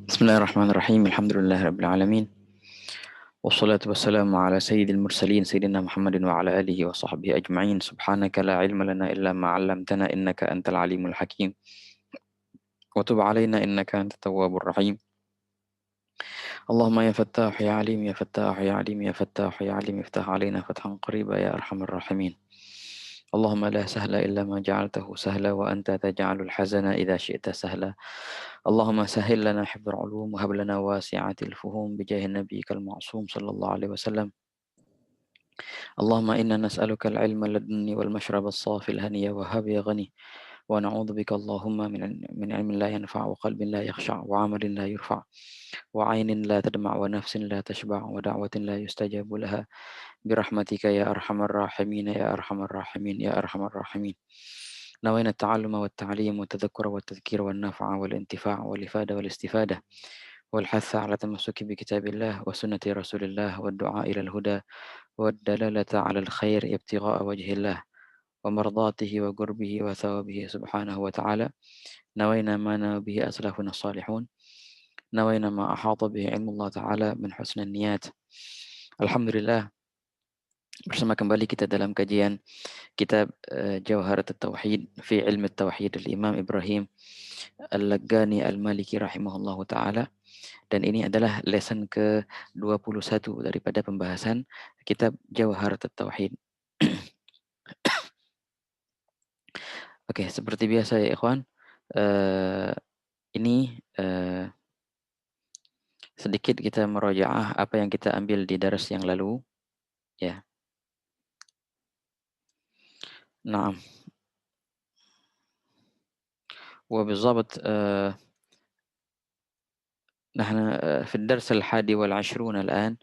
Bismillahirrahmanirrahim. Alhamdulillahirabbil alamin. Wassalatu wassalamu ala sayyidil mursalin sayyidina Muhammadin wa ala alihi wa sahbihi ajma'in. Subhanaka la ilma lana illa ma 'allamtana innaka antal alimul hakim. Wa tub 'alaina innaka antat tawwabur rahim. Allahumma ya fattah ya alim ya fattah ya alim ya fattah ya alim iftah 'alaina fathan qariba ya arhamar rahimin. Allahumma la sahla illa ma ja'altahu sahla wa anta taj'alul hazana idza syi'ta sahla. اللهم سهل لنا حفظ العلوم وهب لنا واسعة الفهوم بجاه نبيك المعصوم صلى الله عليه وسلم. اللهم إنا نسألك العلم اللدني والمشرب الصافي الهني وهب يا غني، ونعوذ بك اللهم من علم لا ينفع وقلب لا يخشع وعمل لا يرفع وعين لا تدمع ونفس لا تشبع ودعوة لا يستجاب لها برحمتك يا أرحم الراحمين يا أرحم الراحمين يا أرحم الراحمين. نوينا التعلم والتعليم والتذكر والتذكير والنفع والانتفاع والإفادة والاستفادة والحث على التمسك بكتاب الله وسنة رسول الله والدعاء إلى الهدى والدلالة على الخير ابتغاء وجه الله ومرضاته وقربه وثوابه سبحانه وتعالى. نوينا ما نوى به أسلافنا الصالحون، نوينا ما أحاط به علم الله تعالى من حسن النيات. Alhamdulillah, bersama kembali kita dalam kajian kitab Jawharat At-Tauhid fi Ilmi At-Tauhid Al-Imam Ibrahim Al-Laghani Al-Maliki rahimahullahu taala, dan ini adalah lesson ke-21 daripada pembahasan kitab Jawharat At-Tauhid. Oke, seperti biasa ya ikhwan, ini sedikit kita merajaah apa yang kita ambil di daras yang lalu ya. Naam. وبالضبط نحن في الدرس 21 الآن.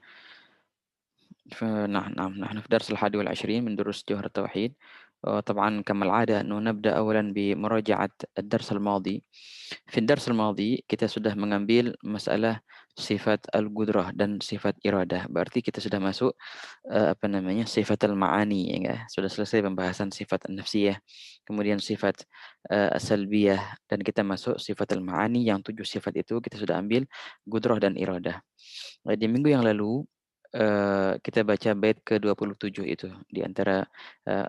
نحن في الدرس 21 من دروس جوهر التوحيد. طبعا كما العادة أنه نبدأ أولا بمراجعة الدرس الماضي. في الدرس الماضي kita sudah mengambil masalah sifat al-qudrah dan sifat iradah. Berarti kita sudah masuk sifat al-ma'ani, ya. Sudah selesai pembahasan sifat an-nafsiyah, kemudian sifat as-salbiyah, dan kita masuk sifat al-ma'ani. Yang 7 sifat itu kita sudah ambil qudrah dan iradah. Di minggu yang lalu kita baca bait ke-27 itu di antara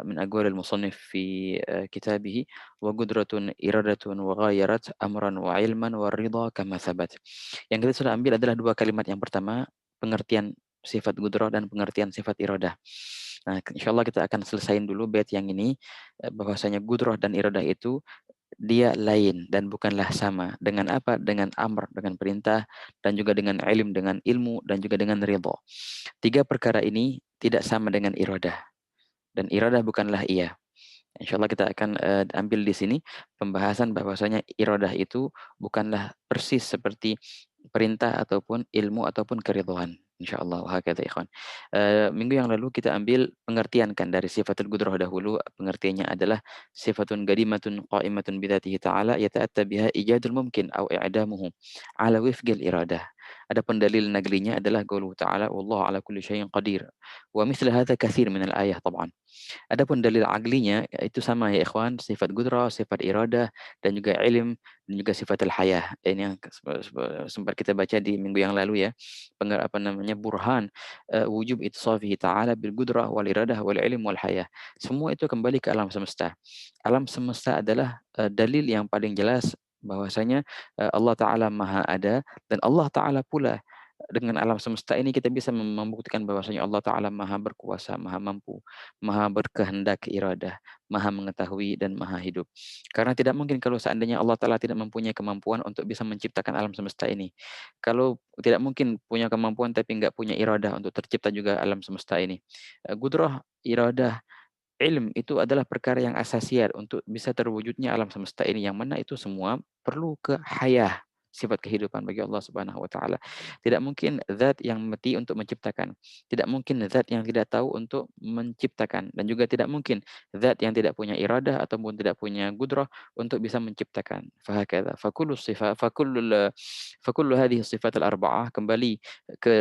min aqwal al-musannif fi kitabihi wa qudratun iradatun wa ghayarat amran wa ilman wa ridha kama thabat. Yang kita sudah ambil adalah dua kalimat. Yang pertama, pengertian sifat qudrah dan pengertian sifat iradah. Nah, insyaallah kita akan selesaiin dulu bait yang ini, bahwasanya qudrah dan iradah itu dia lain dan bukanlah sama. Dengan apa? Dengan amr, dengan perintah, dan juga dengan ilm, dengan ilmu, dan juga dengan ridha. Tiga perkara ini tidak sama dengan iradah, dan iradah bukanlah ia. Insyaallah kita akan ambil di sini pembahasan bahwasanya iradah itu bukanlah persis seperti perintah ataupun ilmu ataupun keridhaan. Insyaallah hakadha ikhwan. Minggu yang lalu kita ambil pengertian kan dari sifatul qudrah dahulu. Pengertiannya adalah sifatun qadimatun qa'imatun bidzatihi ta'ala yata'atta biha ijadul mumkin au i'damuhu ala wifqil iradah. Adapun dalil naglinya adalah qauluhu ta'ala wallahu ala kulli syai'in qadir. Wa mithla hadza katsir min al-ayah tab'an. Adapun dalil aqlinya itu sama ya ikhwan, sifat qudrah, sifat iradah, dan juga ilm, dan juga sifat al-hayah. Ini yang sempat kita baca di minggu yang lalu ya. Burhan wujub ittisafihi ta'ala bil qudrah wal iradah wal ilm wal hayah. Semua itu kembali ke alam semesta. Alam semesta adalah dalil yang paling jelas bahwasanya Allah Ta'ala Maha Ada, dan Allah Ta'ala pula dengan alam semesta ini kita bisa membuktikan bahwasanya Allah Ta'ala Maha Berkuasa, Maha Mampu, Maha berkehendak iradah, Maha mengetahui dan Maha hidup. Karena tidak mungkin kalau seandainya Allah Ta'ala tidak mempunyai kemampuan untuk bisa menciptakan alam semesta ini. Kalau tidak mungkin punya kemampuan tapi nggak punya iradah untuk tercipta juga alam semesta ini. Qudrah, iradah, ilm itu adalah perkara yang asasiat untuk bisa terwujudnya alam semesta ini, yang mana itu semua perlu ke hayah, sifat kehidupan bagi Allah Subhanahu wa taala. Tidak mungkin zat yang mati untuk menciptakan. Tidak mungkin zat yang tidak tahu untuk menciptakan, dan juga tidak mungkin zat yang tidak punya iradah ataupun tidak punya qudrah untuk bisa menciptakan. Fahakadha. Fakullu hadhihi sifat al-arba'ah kembali ke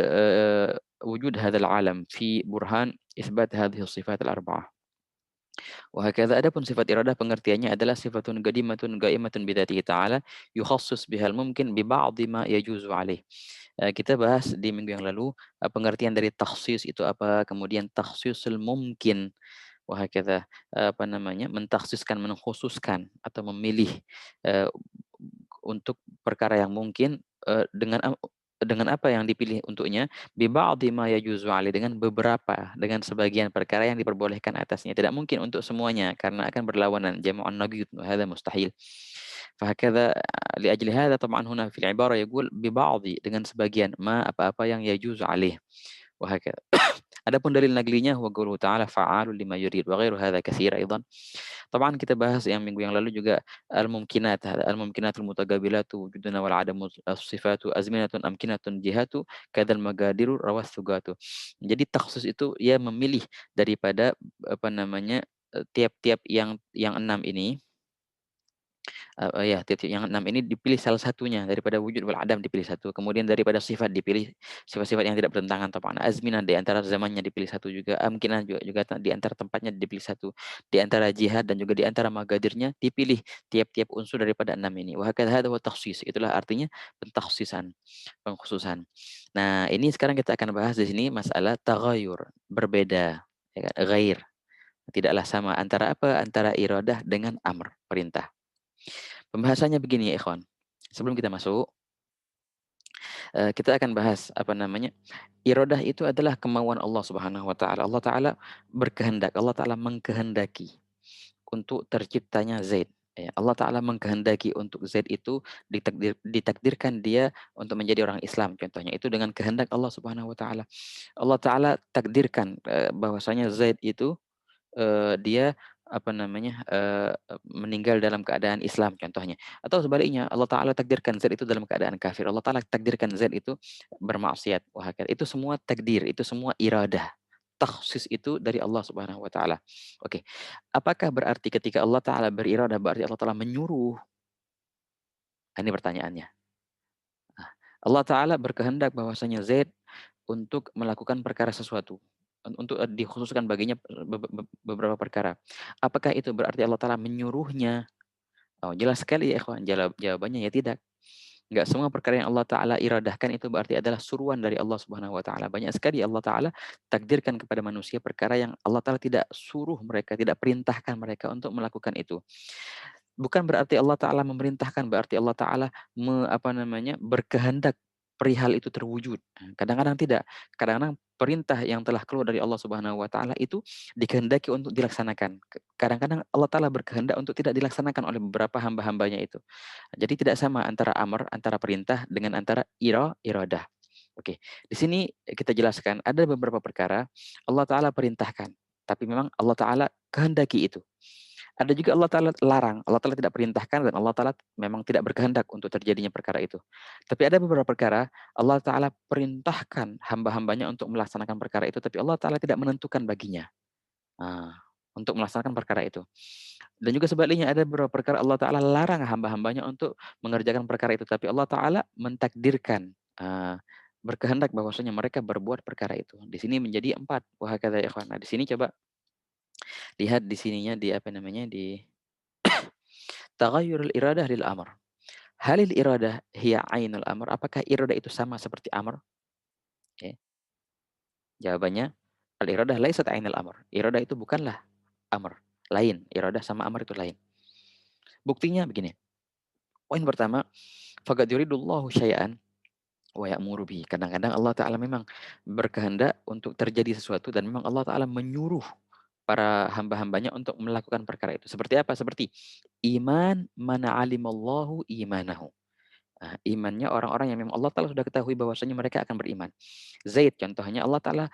wujud hadzal alam fi burhan isbat hadhihi sifat al-arba'ah. Wa hakadha adapun sifat iradah pengertiannya adalah sifatun qadimatun qaimatun bidzatihi ta'ala yukhassis bihal mumkin bi ba'dhi ma yajuzu alaih. Kita bahas di minggu yang lalu, pengertian dari takhsis itu apa, kemudian takhsisul mumkin, wa hakadha, apa namanya, mentakhsiskan, mengkhususkan atau memilih, eee, untuk perkara yang mungkin, dengan apa yang dipilih untuknya, bi ba'dhi ma yajuzu alaih, dengan beberapa, dengan sebagian perkara yang diperbolehkan atasnya. Tidak mungkin untuk semuanya karena akan berlawanan, jam'un naqid wa hadza mustahil. Fahakadha liajli hadza طبعًا هنا في العبارة يقول ببعض, dengan sebagian, ma, apa-apa yang yajuzu alaih, wa hakadha. Adapun dalil naglinya huwa qauluhu ta'ala fa'alun lima yurid wa ghairu hadza katsir aidan. طبعًا kita bahas yang minggu yang lalu juga al-mumkinat, al-mumkinatul mutaqabilatu wujuduna wal adamu as-sifatu azminatun amkinatun jihatu kadzal magadiru rawas sugatu. Jadi takhsus itu ia memilih daripada apa namanya, tiap-tiap yang 6 ini. Ya, titik yang 6 ini dipilih salah satunya, daripada wujud wal adam dipilih satu, kemudian daripada sifat dipilih sifat-sifat yang tidak bertentangan taban, azminah di antara zamannya dipilih satu juga, amkinah juga di antara tempatnya dipilih satu, di antara jihad dan juga di antara magadirnya dipilih tiap-tiap unsur daripada 6 ini. Wa hakadha hadza huwa takhsis, itulah artinya pentakhsisan, pengkhususan. Nah, ini sekarang kita akan bahas di sini masalah taghayyur, berbeda, ya kan, ghair, tidaklah sama antara apa, antara iradah dengan amr, perintah. Pembahasannya begini ya ikhwan, sebelum kita masuk, kita akan bahas apa namanya, iradah itu adalah kemauan Allah Subhanahu wa taala. Allah taala berkehendak, Allah taala mengkehendaki untuk terciptanya Zaid, ya. Allah taala mengkehendaki untuk Zaid itu ditakdirkan dia untuk menjadi orang Islam contohnya, itu dengan kehendak Allah Subhanahu wa taala. Allah taala takdirkan, bahwasanya Zaid itu dia apa namanya, meninggal dalam keadaan Islam contohnya. Atau sebaliknya Allah Ta'ala takdirkan Z itu dalam keadaan kafir. Allah Ta'ala takdirkan Z itu bermaksiat. Wah, itu semua takdir, itu semua iradah. Takhsis itu dari Allah Subhanahu wa taala. Oke. Apakah berarti ketika Allah Ta'ala beriradah berarti Allah Ta'ala menyuruh? Ini pertanyaannya. Nah, Allah Ta'ala berkehendak bahwasanya Z untuk melakukan perkara sesuatu, untuk, dikhususkan baginya, beberapa perkara. Apakah itu berarti Allah Ta'ala menyuruhnya? Oh, jelas sekali ya ikhwan, jawabannya ya tidak. Enggak semua perkara yang Allah Ta'ala iradahkan itu berarti adalah suruhan dari Allah Subhanahu wa taala. Banyak sekali Allah Ta'ala takdirkan kepada manusia perkara yang Allah Ta'ala tidak suruh mereka, tidak perintahkan mereka untuk melakukan itu. Bukan berarti Allah Ta'ala memerintahkan, berarti Allah Ta'ala apa namanya, berkehendak perihal itu terwujud. Kadang-kadang tidak. Kadang-kadang perintah yang telah keluar dari Allah Subhanahu wa taala itu dikehendaki untuk dilaksanakan. Kadang-kadang Allah Ta'ala berkehendak untuk tidak dilaksanakan oleh beberapa hamba-hambanya itu. Jadi tidak sama antara amr, antara perintah dengan antara iradah. Oke, di sini kita jelaskan ada beberapa perkara Allah Ta'ala perintahkan, tapi memang Allah Ta'ala kehendaki itu. Ada juga Allah Ta'ala larang, Allah Ta'ala tidak perintahkan dan Allah Ta'ala memang tidak berkehendak untuk terjadinya perkara itu. Tapi ada beberapa perkara Allah Ta'ala perintahkan hamba-hambanya untuk melaksanakan perkara itu, tapi Allah Ta'ala tidak menentukan baginya. Nah, untuk melaksanakan perkara itu. Dan juga sebaliknya ada beberapa perkara Allah Ta'ala larang hamba-hambanya untuk mengerjakan perkara itu, tapi Allah Ta'ala mentakdirkan, berkehendak bahwasanya mereka berbuat perkara itu. Di sini menjadi 4. Wah kata ya ikhwan. Nah, di sini coba lihat di sininya, di apa namanya, di taghayyurul iradah lil amr. Halil iradah hiya ainul amr? Apakah iradah itu sama seperti amr? Oke. Jawabannya al iradah laisat ainul amr. Iradah itu bukanlah amr. Lain. Iradah sama amr itu lain. Buktinya begini. Poin pertama, faqad yuridullahu syai'an wa ya'muru bihi. Kadang-kadang Allah Ta'ala memang berkehendak untuk terjadi sesuatu dan memang Allah Ta'ala menyuruh para hamba-hambanya untuk melakukan perkara itu. Seperti apa? Seperti iman mana alimallahu imanahu. Nah, imannya orang-orang yang memang Allah Ta'ala sudah ketahui bahwasanya mereka akan beriman. Zaid contohnya Allah Ta'ala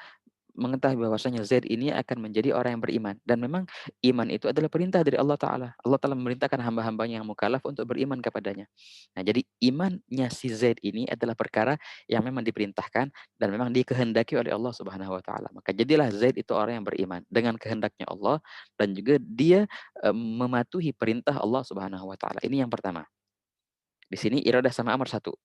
mengetahui bahwasanya Zaid ini akan menjadi orang yang beriman. Dan memang iman itu adalah perintah dari Allah Ta'ala. Allah Ta'ala memerintahkan hamba-hambanya yang mukallaf untuk beriman kepadanya. Nah, jadi imannya si Zaid ini adalah perkara yang memang diperintahkan dan memang dikehendaki oleh Allah Subhanahu wa taala. Maka jadilah Zaid itu orang yang beriman dengan kehendaknya Allah dan juga dia mematuhi perintah Allah Subhanahu wa taala. Ini yang pertama. Di sini iradah sama amar satu.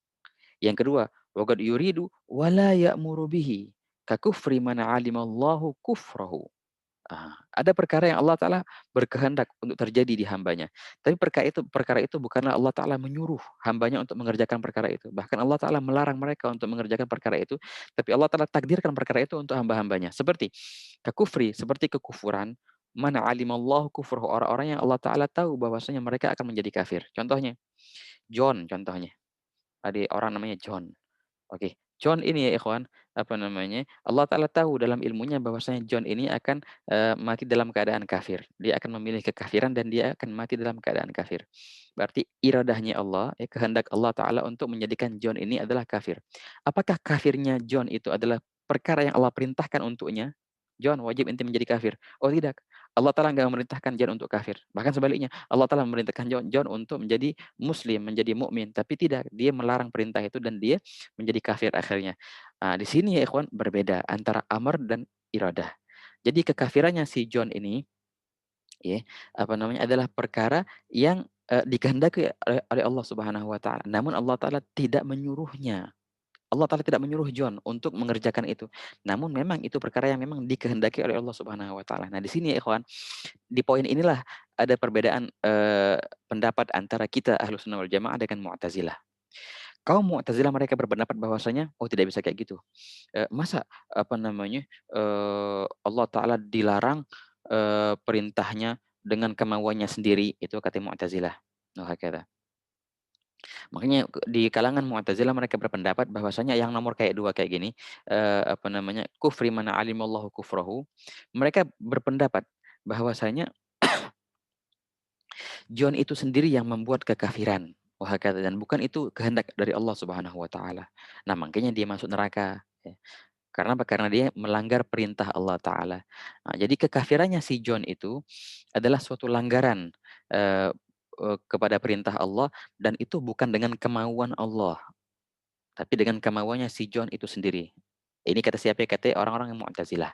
Yang kedua, waqad yuridu wala ya'muru bihi ka kufri man 'alimallahu kufrahu. Ada perkara yang Allah Ta'ala berkehendak untuk terjadi di hambanya. Tapi perkara itu bukanlah Allah Ta'ala menyuruh hambanya untuk mengerjakan perkara itu. Bahkan Allah Ta'ala melarang mereka untuk mengerjakan perkara itu. Tapi Allah Ta'ala takdirkan perkara itu untuk hamba-hambanya. Seperti kekufuran. Mana alimallahu kufruh. Orang-orang yang Allah Ta'ala tahu bahwasanya mereka akan menjadi kafir. Contohnya, John contohnya. Ada orang namanya John. Oke, John ini ya ikhwan, apa namanya, Allah Ta'ala tahu dalam ilmunya bahwasanya John ini akan mati dalam keadaan kafir. Dia akan memilih kekafiran dan dia akan mati dalam keadaan kafir. Berarti iradahnya Allah, kehendak Allah Ta'ala untuk menjadikan John ini adalah kafir. Apakah kafirnya John itu adalah perkara yang Allah perintahkan untuknya? John wajib inti menjadi kafir. Oh tidak, Allah Ta'ala nggak memerintahkan John untuk kafir. Bahkan sebaliknya, Allah Ta'ala memerintahkan John untuk menjadi muslim, menjadi mukmin. Tapi tidak, dia melarang perintah itu dan dia menjadi kafir akhirnya. Di sini ya ikhwan berbeda antara amar dan iradah. Jadi kekafirannya si John ini ya, apa namanya adalah perkara yang dikehendaki oleh Allah Subhanahu wa taala. Namun Allah Taala tidak menyuruhnya. Allah Taala tidak menyuruh John untuk mengerjakan itu. Namun memang itu perkara yang memang dikehendaki oleh Allah Subhanahu wa taala. Nah, di sini ya ikhwan, di poin inilah ada perbedaan pendapat antara kita Ahlus Sunnah wal Jamaah dengan Mu'tazilah. Kaum Mu'tazilah mereka berpendapat bahwasanya oh tidak bisa kayak gitu. Masa apa namanya Allah Taala dilarang perintahnya dengan kemauannya sendiri, itu kata Mu'tazilah. Oh, hakata. Makanya di kalangan Mu'tazilah mereka berpendapat bahwasanya yang nomor kayak dua kayak gini, apa namanya, kufri mana alimallahu kufrahu, mereka berpendapat bahwasanya John itu sendiri yang membuat kekafiran. Wahakata, dan bukan itu kehendak dari Allah Subhanahu wa taala. Nah, makanya dia masuk neraka, ya. Karena apa? Karena dia melanggar perintah Allah Ta'ala. Nah, jadi kekafirannya si John itu adalah suatu langgaran eh, kepada perintah Allah dan itu bukan dengan kemauan Allah, tapi dengan kemauannya si John itu sendiri. Ini kata siapa? Kata orang-orang yang Mu'tazilah.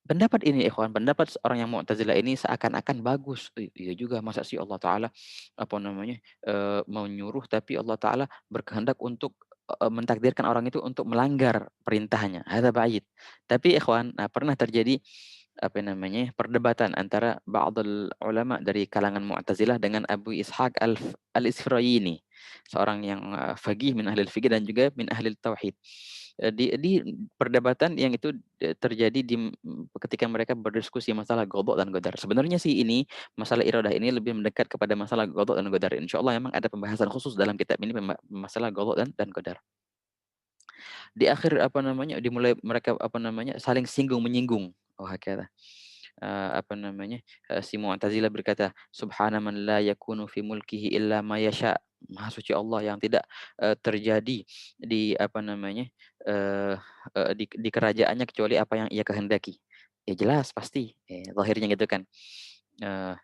Pendapat ini ikhwan, pendapat orang yang Mu'tazilah ini seakan-akan bagus. Iya juga, masa sih Allah Ta'ala apa namanya mau nyuruh tapi Allah Ta'ala berkehendak untuk mentakdirkan orang itu untuk melanggar perintahnya. Hadza ba'id. Tapi ikhwan, nah, pernah terjadi apa namanya perdebatan antara ba'dul ulama dari kalangan Mu'tazilah dengan Abu Ishaq al-Isfirayini, seorang yang faqih min ahli fikih dan juga min ahli tauhid. Di perdebatan yang itu terjadi ketika mereka berdiskusi masalah godok dan godar. Sebenarnya sih ini masalah iradah ini lebih mendekat kepada masalah godok dan godar. Insya Allah memang ada pembahasan khusus dalam kitab ini masalah godok dan godar. Di akhir apa namanya dimulai mereka apa namanya saling singgung menyinggung. Oh, hakata. Apa namanya si Mu'tazilah berkata, Subhana man la yakunu fi mulkihi illa ma yasha. Maha suci Allah yang tidak terjadi di apa namanya di kerajaannya kecuali apa yang ia kehendaki. Ya jelas pasti, zahirnya gitu kan. Eh,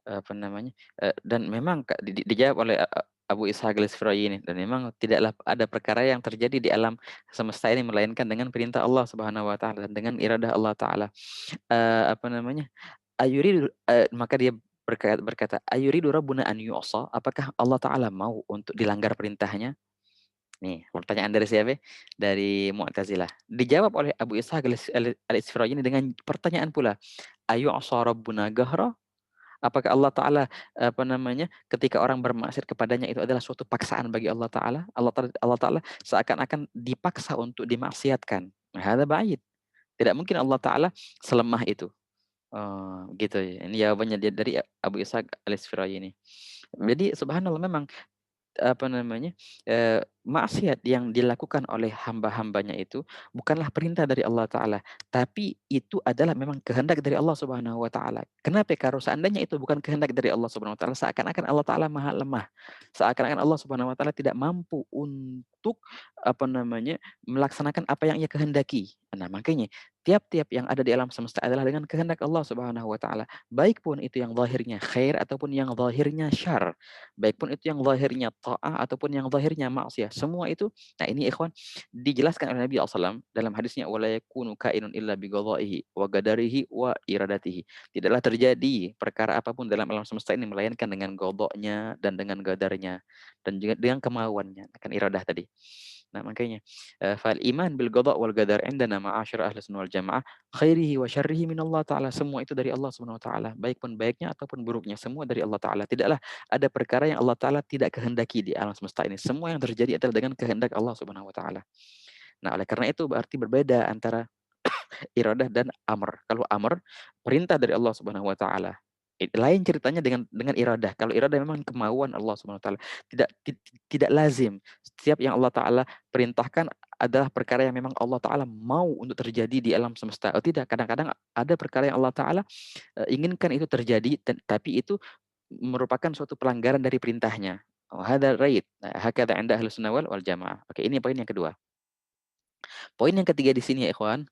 apa namanya dan memang dijawab oleh Abu Ishaq al-Isfirayini, dan memang tidaklah ada perkara yang terjadi di alam semesta ini melainkan dengan perintah Allah Subhanahu wa taala dan dengan iradah Allah taala. Apa namanya? Maka dia berkata, "Ayuridu rabbuna an yu'sa?" Apakah Allah Ta'ala mau untuk dilanggar perintahnya? Nih, pertanyaan dari siapa? Dari Mu'tazilah. Dijawab oleh Abu Ishaq al-Isfirayini dengan pertanyaan pula, "Ayu'sa rabbuna gahra?" Apakah Allah Ta'ala apa namanya ketika orang bermaksiat kepadanya itu adalah suatu paksaan bagi Allah Ta'ala? Allah Ta'ala seakan-akan dipaksa untuk dimaksiatkan. Hadza ba'id. Tidak mungkin Allah Ta'ala selemah itu. Oh, gitu ya. Ini jawabannya dia dari Abu Ishaq al-Isfirayini. Jadi subhanallah memang apa namanya, maksiat yang dilakukan oleh hamba-hambanya itu bukanlah perintah dari Allah Ta'ala, tapi itu adalah memang kehendak dari Allah Subhanahu wa Ta'ala. Kenapa? Kalau seandainya itu bukan kehendak dari Allah Subhanahu wa Ta'ala, seakan-akan Allah Ta'ala maha lemah. Seakan-akan Allah Subhanahu wa Ta'ala tidak mampu untuk apa namanya, melaksanakan apa yang ia kehendaki. Nah, makanya tiap-tiap yang ada di alam semesta adalah dengan kehendak Allah Subhanahu wa Ta'ala. Baik pun itu yang zahirnya khair ataupun yang zahirnya syar. Baik pun itu yang zahirnya ta'ah ataupun yang zahirnya maksiyah. Semua itu, nah ini ikhwan, dijelaskan oleh Nabi SAW dalam hadisnya, wala yakunu kainun illa biqadaihi wa qadarihi wa iradatihi. Tidaklah terjadi perkara apapun dalam alam semesta ini melainkan dengan qadanya dan dengan qadarnya dan juga dengan kemauannya, akan iradah tadi. Nah, makanya fal iman bil qada wal qadar indana ma'asyara ahli sunnah wal jamaah khairihi wa syarrihi min Allah taala. Semua itu dari Allah Subhanahu wa taala, baik pun baiknya ataupun buruknya semua dari Allah taala. Tidaklah ada perkara yang Allah taala tidak kehendaki di alam semesta ini. Semua yang terjadi adalah dengan kehendak Allah Subhanahu wa taala. Nah, oleh karena itu berarti berbeda antara iradah dan amr. Kalau amr perintah dari Allah Subhanahu wa taala. Lain ceritanya dengan iradah. Kalau iradah memang kemauan Allah Subhanahu wa taala. Tidak lazim setiap yang Allah taala perintahkan adalah perkara yang memang Allah taala mau untuk terjadi di alam semesta. Oh tidak, kadang-kadang ada perkara yang Allah taala inginkan itu terjadi tapi itu merupakan suatu pelanggaran dari perintahnya. Oh, hadzal raid. Hakadha 'inda ahli sunnah wal jamaah. Oke, ini poin yang kedua. Poin yang ketiga di sini ya ikhwan,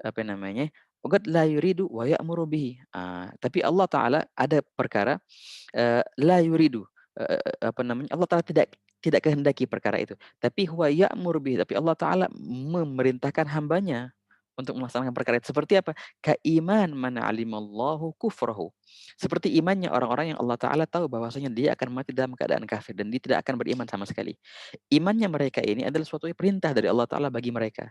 apa namanya, "Waqad la yuridu wa ya'muru bihi." Tapi Allah Ta'ala ada perkara, la yuridu, apa namanya, Allah Ta'ala tidak kehendaki perkara itu. Tapi huwa ya'muru bihi, tapi Allah Ta'ala memerintahkan hambanya untuk melaksanakan perkara itu. Seperti apa? Kaiman man alimallahu kufrahu. Seperti imannya orang-orang yang Allah Ta'ala tahu bahwasanya dia akan mati dalam keadaan kafir dan dia tidak akan beriman sama sekali. Imannya mereka ini adalah suatu perintah dari Allah Ta'ala bagi mereka.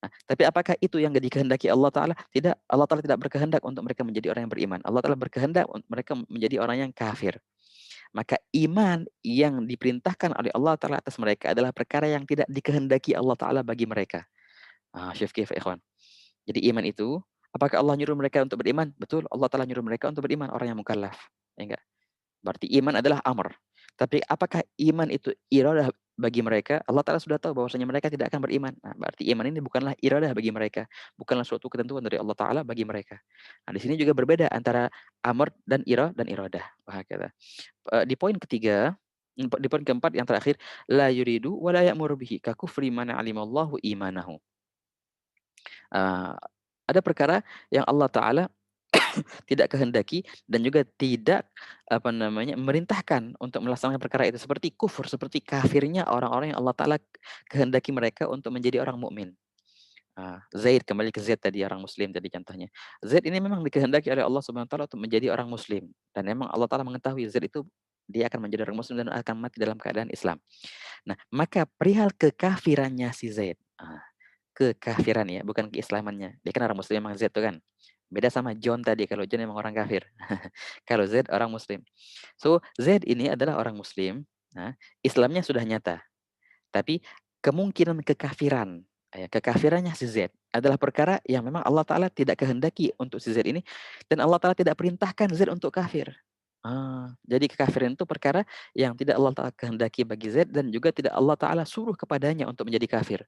Nah, tapi apakah itu yang dikehendaki Allah Ta'ala? Tidak, Allah Ta'ala tidak berkehendak untuk mereka menjadi orang yang beriman. Allah Ta'ala berkehendak untuk mereka menjadi orang yang kafir. Maka iman yang diperintahkan oleh Allah Ta'ala atas mereka adalah perkara yang tidak dikehendaki Allah Ta'ala bagi mereka. Syuf kif, ikhwan. Jadi iman itu, apakah Allah nyuruh mereka untuk beriman? Betul, Allah Ta'ala nyuruh mereka untuk beriman, orang yang mukallaf. Ya enggak? Berarti iman adalah amr. Tapi apakah iman itu iradah bagi mereka? Allah Ta'ala sudah tahu bahwasanya mereka tidak akan beriman. Nah, berarti iman ini bukanlah iradah bagi mereka. Bukanlah suatu ketentuan dari Allah Ta'ala bagi mereka. Nah, di sini juga berbeda antara amr dan iradah. Wah, kata. Di poin ketiga, di poin keempat yang terakhir, la yuridu wa la ya'muru bihi ka kufri man alimallahu imanahu. Ada perkara yang Allah Ta'ala tidak kehendaki dan juga tidak apa namanya merintahkan untuk melaksanakan perkara itu seperti kufur, seperti kafirnya orang-orang yang Allah Taala kehendaki mereka untuk menjadi orang mukmin. Zaid, kembali ke Zaid tadi orang muslim tadi contohnya. Zaid ini memang dikehendaki oleh Allah Subhanahu wa taala untuk menjadi orang muslim dan memang Allah Taala mengetahui Zaid itu dia akan menjadi orang muslim dan akan mati dalam keadaan Islam. Nah, maka perihal kekafirannya si Zaid. Kekafiran ya, bukan keislamannya. Dia kan orang muslim memang Z tuh kan. Beda sama John tadi, kalau John memang orang kafir. Kalau Z orang muslim. So, Z ini adalah orang muslim, nah, Islamnya sudah nyata. Tapi kemungkinan kekafiran, kekafirannya si Z adalah perkara yang memang Allah Ta'ala tidak kehendaki untuk si Z ini, dan Allah Ta'ala tidak perintahkan Z untuk kafir. Jadi kekafiran itu perkara yang tidak Allah Ta'ala kehendaki bagi Z dan juga tidak Allah Ta'ala suruh kepadanya untuk menjadi kafir.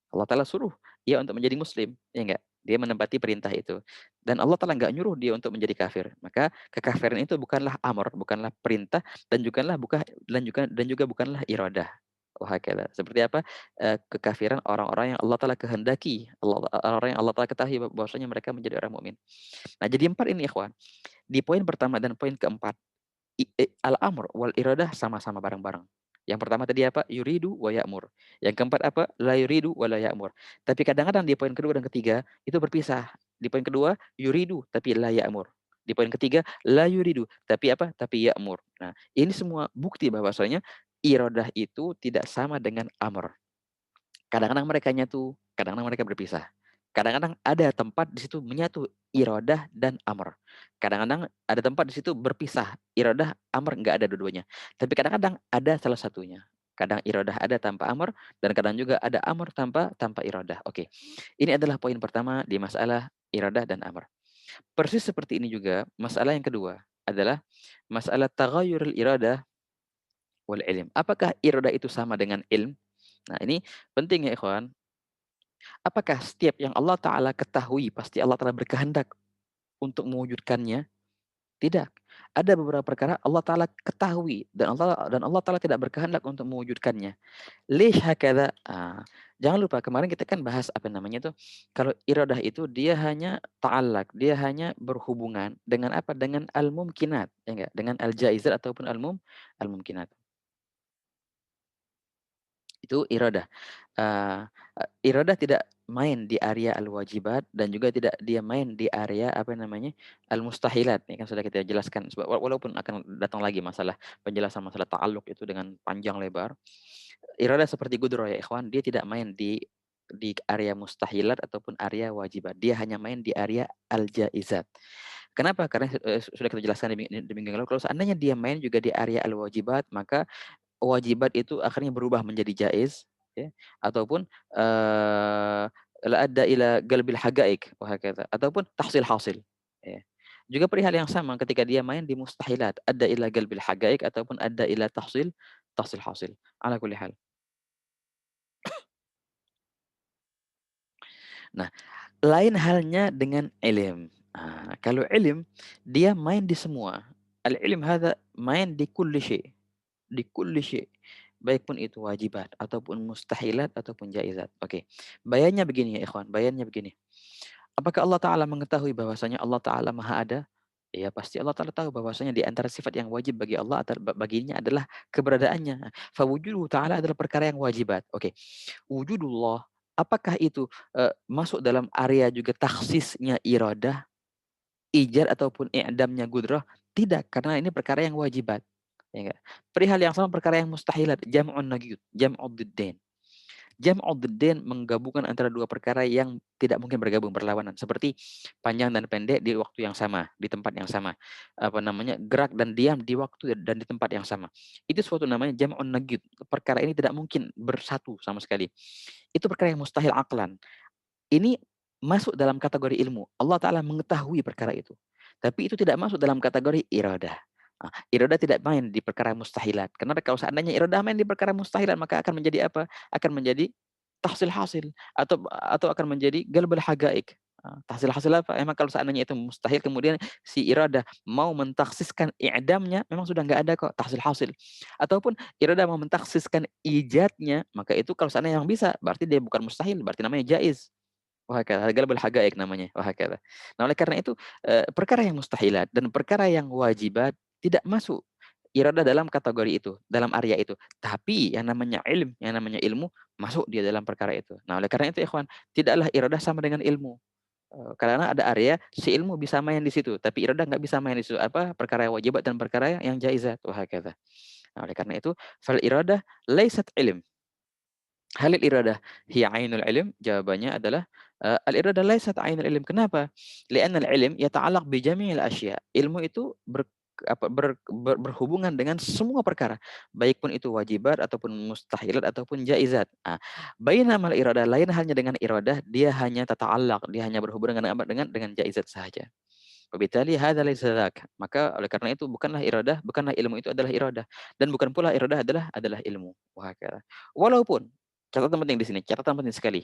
Allah Ta'ala suruh dia untuk menjadi muslim, ya enggak? Dia menempati perintah itu. Dan Allah Ta'ala enggak nyuruh dia untuk menjadi kafir. Maka kekafiran itu bukanlah amr, bukanlah perintah dan juga bukanlah iradah. Wahakala. Seperti apa? Kekafiran orang-orang yang Allah Ta'ala kehendaki, orang-orang yang Allah Ta'ala ketahui bahwasanya mereka menjadi orang mukmin. Nah, jadi 4 ini ikhwan. Di poin pertama dan poin keempat, al-amr wal iradah sama-sama bareng-bareng. Yang pertama tadi apa? Yuridu wa ya'mur. Yang keempat apa? La yuridu wa la ya'mur. Tapi kadang-kadang di poin kedua dan ketiga itu berpisah. Di poin kedua yuridu tapi la ya'mur. Di poin ketiga la yuridu tapi apa? Tapi ya'mur. Nah, ini semua bukti bahwasanya iradah itu tidak sama dengan amr. Kadang-kadang mereka nyatu, kadang-kadang mereka berpisah. Kadang-kadang ada tempat di situ menyatu iradah dan amr. Kadang-kadang ada tempat di situ berpisah, iradah, amr nggak ada dua-duanya. Tapi kadang-kadang ada salah satunya. Kadang iradah ada tanpa amr dan kadang juga ada amr tanpa iradah. Oke. Ini adalah poin pertama di masalah iradah dan amr. Persis seperti ini juga masalah yang kedua adalah masalah taghayyurul iradah wal ilm. Apakah iradah itu sama dengan ilm? Nah, ini penting ya ikhwan. Apakah setiap yang Allah Ta'ala ketahui pasti Allah Ta'ala berkehendak untuk mewujudkannya? Tidak. Ada beberapa perkara Allah Ta'ala ketahui dan Allah Ta'ala tidak berkehendak untuk mewujudkannya. Lish hakadha. Jangan lupa kemarin kita kan bahas apa namanya itu. Kalau iradah itu dia hanya ta'allak, dia hanya berhubungan dengan apa? Dengan al-mumkinat, ya enggak? Dengan al-jaizat ataupun al-mumkinat. Itu iradah. Iradah tidak main di area al-wajibat dan juga tidak dia main di area apa namanya al-mustahilat. Ini kan sudah kita jelaskan walaupun akan datang lagi masalah penjelasan masalah ta'alluq itu dengan panjang lebar. Iradah seperti Gudro ya ikhwan, dia tidak main di area mustahilat ataupun area wajibat. Dia hanya main di area al-jaizat. Kenapa? Karena sudah kita jelaskan di minggu yang lalu, kalau seandainya dia main juga di area al-wajibat, maka wajibat itu akhirnya berubah menjadi jaiz, ya, ataupun la adda ila galbil haqa'iq wa hakadha, ataupun tahsil hasil, ya. Juga perihal yang sama ketika dia main di mustahilat, adda ila galbil haqa'iq ataupun adda ila tahsil hasil, ala kulli hal. Nah, lain halnya dengan ilm. Kalau ilm, dia main di semua. Al-ilm hadza main di kulli syai', di kulli syai'. Baik pun itu wajibat ataupun mustahilat ataupun jaizat. Oke. Bayannya begini ya ikhwan, bayannya begini. Apakah Allah Ta'ala mengetahui bahwasanya Allah Ta'ala Maha Ada? Ya pasti Allah Ta'ala tahu bahwasanya di antara sifat yang wajib bagi Allah baginya adalah keberadaannya. Fawujuduhu Ta'ala adalah perkara yang wajibat. Oke. Wujudullah, apakah itu masuk dalam area juga takhsisnya iradah, ijad ataupun i'damnya gudrah? Tidak, karena ini perkara yang wajibat. Ya enggak? Perihal yang sama perkara yang mustahilat, jam'un naqid, jam'ud diddain. Jam'ud diddain menggabungkan antara dua perkara yang tidak mungkin bergabung, berlawanan. Seperti panjang dan pendek di waktu yang sama, di tempat yang sama. Apa namanya? Gerak dan diam di waktu dan di tempat yang sama. Itu suatu namanya jam'un naqid. Perkara ini tidak mungkin bersatu sama sekali. Itu perkara yang mustahil aqlan. Ini masuk dalam kategori ilmu. Allah Ta'ala mengetahui perkara itu. Tapi itu tidak masuk dalam kategori iradah. Iradah tidak main di perkara mustahilat. Karena kalau seandainya iradah main di perkara mustahilat, maka akan menjadi apa? Akan menjadi tahsil hasil. Atau akan menjadi galbal hagaik. Tahsil hasil apa? Emang kalau seandainya itu mustahil, kemudian si iradah mau mentaksiskan i'damnya, memang sudah nggak ada kok tahsil hasil. Ataupun iradah mau mentaksiskan ijadnya, maka itu kalau seandainya yang bisa, berarti dia bukan mustahil, berarti namanya jaiz. Wahakala, galabul haqa'iq namanya, wahakala. Nah, oleh karena itu, perkara yang mustahilat dan perkara yang wajibat tidak masuk iradah dalam kategori itu, dalam area itu. Tapi yang namanya ilmu masuk dia dalam perkara itu. Nah, oleh karena itu ikhwan, tidaklah iradah sama dengan ilmu. Karena ada area si ilmu bisa main di situ, tapi iradah nggak bisa main di situ. Apa? Perkara yang wajibat dan perkara yang jaizat, wahakala. Nah, oleh karena itu, fal iradah laisat ilm. Halil iradah hiya ainul ilm? Jawabannya adalah al-iradah laysat ainul ilm. Kenapa? Li'anna al-ilm yata'allaq bi jami'il asya. Ilmu itu berhubungan dengan semua perkara, baik pun itu wajibat ataupun mustahilat ataupun jaizat. Bainamal iradah, lain halnya dengan iradah, dia hanya tata'allaq, dia hanya berhubungan dengan apa? Dengan jaizat saja. Wabitali hadza laysa dzak. Maka oleh karena itu bukanlah iradah, bukanlah ilmu itu adalah iradah dan bukan pula iradah adalah ilmu. Wahakala. Walaupun catatan penting di sini, catatan penting sekali.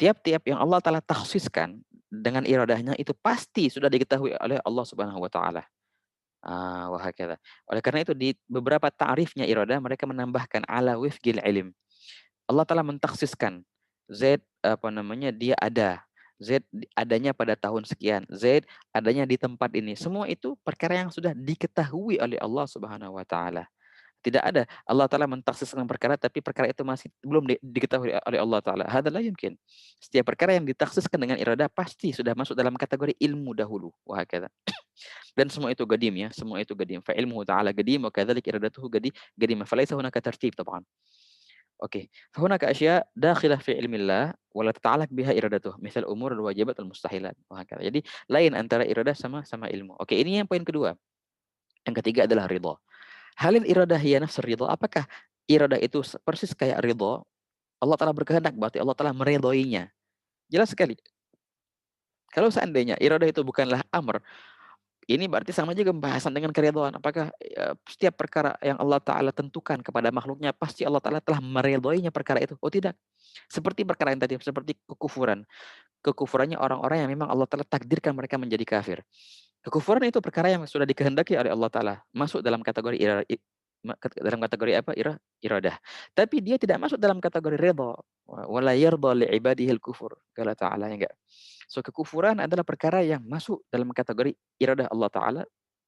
Tiap-tiap yang Allah Taala takhsiskan dengan iradahnya itu pasti sudah diketahui oleh Allah Subhanahu wa taala. Wahakala. Oleh karena itu di beberapa ta'rifnya iradah mereka menambahkan ala wifqil ilm. Allah Ta'ala mentaksiskan Z apa namanya dia ada. Z adanya pada tahun sekian. Z adanya di tempat ini. Semua itu perkara yang sudah diketahui oleh Allah Subhanahu wa taala. Tidak ada Allah Ta'ala mentaksiskan perkara tapi perkara itu masih belum diketahui oleh Allah Ta'ala. Hadza la yumkin. Setiap perkara yang ditaksiskan dengan iradah pasti sudah masuk dalam kategori ilmu dahulu. Wahakala. Dan semua itu gadim ya, semua itu gadim. Fa ilmuhu ta'ala gadim wa kadzalik iradatuhu gadim. Falaysa hunaka tartib طبعا. Oke. فهناك أشياء داخلة في علم الله ولا تتعلق بها إرادته مثل أمور الواجبات والمستحيلات وهكذا. Jadi lain antara iradah sama ilmu. Oke, ini yang poin kedua. Yang ketiga adalah ridha. Halil iradah hiya nafsur ridha. Apakah iradah itu persis kayak ridha? Allah Taala berkehendak berarti Allah Taala meridhoinya. Jelas sekali. Kalau seandainya iradah itu bukanlah amr, ini berarti sama juga pembahasan dengan keridhaan. Apakah setiap perkara yang Allah Ta'ala tentukan kepada makhluknya, pasti Allah Ta'ala telah meridhoinya perkara itu? Oh tidak. Seperti perkara yang tadi, seperti kekufuran. Kekufurannya orang-orang yang memang Allah Ta'ala takdirkan mereka menjadi kafir. Kekufuran itu perkara yang sudah dikehendaki oleh Allah Ta'ala. Masuk dalam kategori dalam kategori apa? Iradah. Tapi dia tidak masuk dalam kategori ridha. Wala yarda li'ibadihil kufur. Kala Ta'ala, ya enggak? So kekufuran adalah perkara yang masuk dalam kategori iradah Allah Ta'ala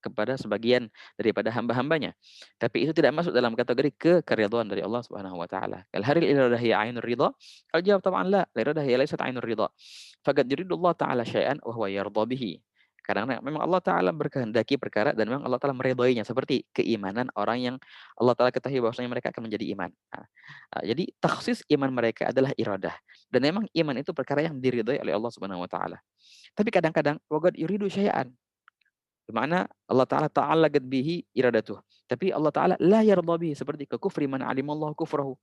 kepada sebagian daripada hamba-hambanya. Tapi itu tidak masuk dalam kategori keridhaan dari Allah Subhanahu wa taala. Hal iradah hiya ainur ridha? Al-jawab tab'an la, al-iradah hiya laysat ainur ridha. Faqad yuridu Allah taala syai'an wa huwa yarda bihi. Karena memang Allah Ta'ala berkehendaki perkara dan memang Allah Ta'ala meridhoinya. Seperti keimanan orang yang Allah Ta'ala ketahui bahwasanya mereka akan menjadi iman. Nah, jadi takhsis iman mereka adalah iradah. Dan memang iman itu perkara yang diridhoi oleh Allah Subhanahu wa taala. Tapi kadang-kadang waqad yuridu syai'an. Bimana Allah Ta'ala ta'allaqat bihi iradatuh. Tapi Allah Ta'ala la yarda bihi seperti kekufri man alimallahu kufrahu.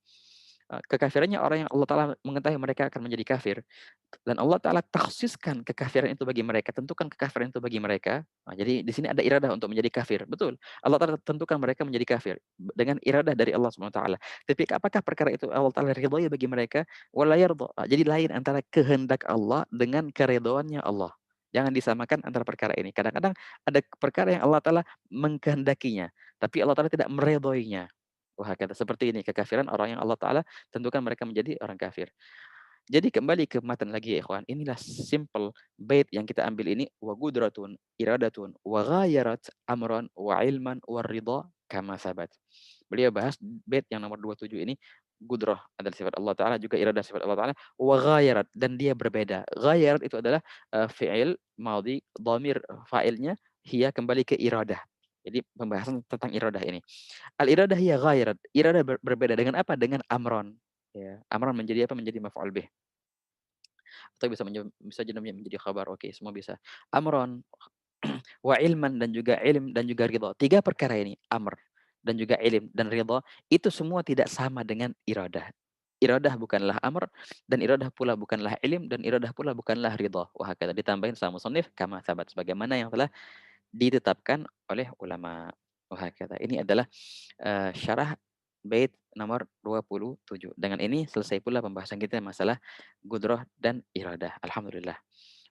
Kekafirannya orang yang Allah Ta'ala mengetahui mereka akan menjadi kafir. Dan Allah Ta'ala takhsiskan kekafiran itu bagi mereka, tentukan kekafiran itu bagi mereka. Nah, jadi di sini ada iradah untuk menjadi kafir. Betul. Allah Ta'ala tentukan mereka menjadi kafir dengan iradah dari Allah Subhanahu wa taala. Tapi apakah perkara itu Allah Ta'ala ridhoi bagi mereka? Wala yarda. Jadi lain antara kehendak Allah dengan keridhoannya Allah. Jangan disamakan antara perkara ini. Kadang-kadang ada perkara yang Allah Ta'ala mengkehendakinya, tapi Allah Ta'ala tidak meridhoinya. Wah, kata seperti ini kekafiran orang yang Allah Ta'ala tentukan mereka menjadi orang kafir. Jadi kembali ke matan lagi ya ikhwan. Inilah simple bait yang kita ambil ini wa gudratun iradatun wa ghayarat amran wa ilman wa ridha kama sabat. Beliau bahas bait yang nomor 27 ini gudrah adalah sifat Allah Ta'ala, juga iradah sifat Allah Ta'ala, wa ghayarat, dan dia berbeda. Ghayarat itu adalah fi'il madhi dhamir fa'ilnya hiya kembali ke iradah. Jadi pembahasan tentang iradah ini. Al-iradah hiya ghayarat. Iradah berbeda dengan apa? Dengan amron. Ya, amron menjadi apa? Menjadi maf'ul bih. Atau bisa jadi menjadi khabar. Oke, semua bisa. Amron wa ilman dan juga ilm dan juga ridha. Tiga perkara ini, amr dan juga ilm dan ridha, itu semua tidak sama dengan iradah. Iradah bukanlah amr, dan iradah pula bukanlah ilm, dan iradah pula bukanlah ridha. Wah, kata ditambahin sama musannif kama sabat, sebagaimana yang telah ditetapkan oleh ulama. Wah, kata ini adalah syarah bait nomor 27. Dengan ini selesai pula pembahasan kita masalah gudrah dan iradah. Alhamdulillah.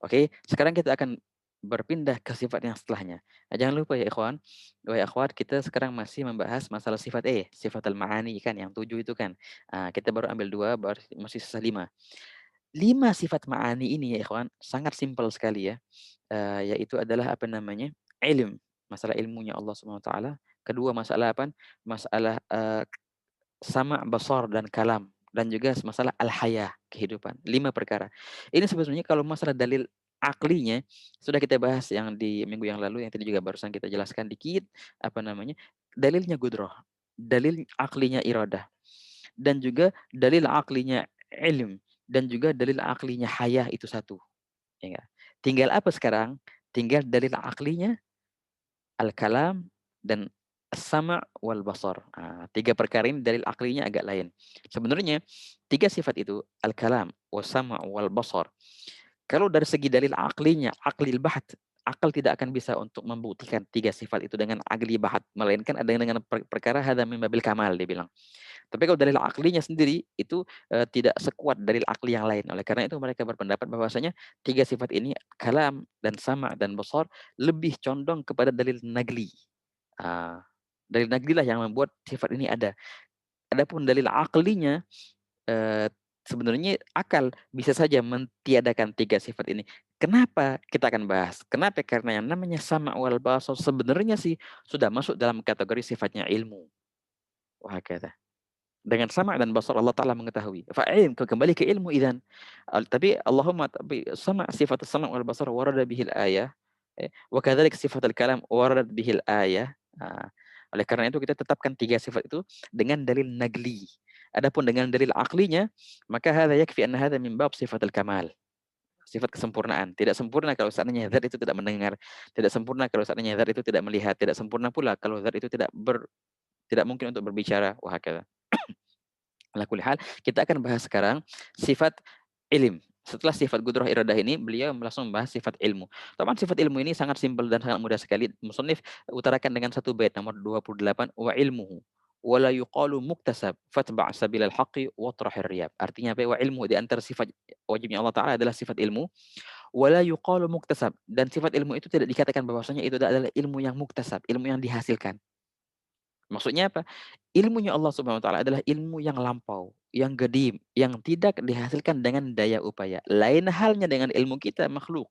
Oke, sekarang kita akan berpindah ke sifat yang setelahnya. Nah, jangan lupa ya ikhwan, wahai akhwat, kita sekarang masih membahas masalah sifat sifat al-ma'ani kan, yang 7 itu kan. Kita baru ambil 2, baru masih sisa 5. 5 sifat ma'ani ini ya ikhwan, sangat simpel sekali ya. Yaitu adalah apa namanya? Ilm, masalah ilmunya Allah Subhanahu wa taala. Kedua masalah apa? Masalah sama, basar, dan kalam, dan juga masalah al-haya, kehidupan. 5 perkara. Ini sebenarnya kalau masalah dalil aklinya sudah kita bahas yang di minggu yang lalu, yang tadi juga barusan kita jelaskan dikit, apa namanya? Dalilnya gudrah, dalil aklinya iradah, dan juga dalil aklinya ilm, dan juga dalil aklinya haya, itu satu. Ya enggak? Tinggal apa sekarang? Tinggal dalil aklinya al-kalam dan as-sama' wal basar. 3 perkara ini dalil aklinya agak lain. Sebenarnya 3 sifat itu al-kalam, was-sama' wal basar. Kalau dari segi dalil aklinya, aklil bahat, akal tidak akan bisa untuk membuktikan 3 sifat itu dengan akli bahat, melainkan ada yang dengan perkara hadza min babil kamal, dia bilang. Tapi kalau dalil aklinya sendiri itu tidak sekuat dalil akli yang lain. Oleh karena itu mereka berpendapat bahwasanya 3 sifat ini, kalam dan sama' dan basar, lebih condong kepada dalil nagli. Ah, dalil nagli lah yang membuat sifat ini ada. Adapun dalil aklinya, sebenarnya akal bisa saja mentiadakan 3 sifat ini. Kenapa? Kita akan bahas. Kenapa? Karena yang namanya sama' wal basar sebenarnya sih sudah masuk dalam kategori sifatnya ilmu. Wahakata. Dengan sama' dan basar Allah Ta'ala mengetahui. Fa'ilm, kembali ke ilmu idzan. Tapi Allahumma, tapi sifat sama' wal basar warada bihil ayah. Wa kadzalik sifat al-kalam waradat bihil ayah. Oleh karena itu kita tetapkan 3 sifat itu dengan dalil nagli. Adapun dengan dalil aklinya, maka hadza yakfi anna hadza min bab sifat al-kamal. Sifat kesempurnaan. Tidak sempurna kalau seandainya zat itu tidak mendengar, tidak sempurna kalau seandainya zat itu tidak melihat, tidak sempurna pula kalau zat itu tidak mungkin untuk berbicara. Wahakala. Ala kulli hal, kita akan bahas sekarang sifat ilim. Setelah sifat gudrah iradah ini, beliau langsung membahas sifat ilmu. Taman sifat ilmu ini sangat simpel dan sangat mudah sekali. Musannif utarakan dengan satu bait nomor 28, wa ilmuhu wala yuqalu muktasab fatba' sabilal haqqi watrahir riyab. Artinya apa? Wa ilmu, di antara sifat wajibnya Allah Taala adalah sifat ilmu. Wala yuqalu muktasab, dan sifat ilmu itu tidak dikatakan bahwasanya itu adalah ilmu yang muktasab, ilmu yang dihasilkan. Maksudnya apa? Ilmunya Allah Subhanahu wa taala adalah ilmu yang lampau, yang gedim, yang tidak dihasilkan dengan daya upaya. Lain halnya dengan ilmu kita makhluk.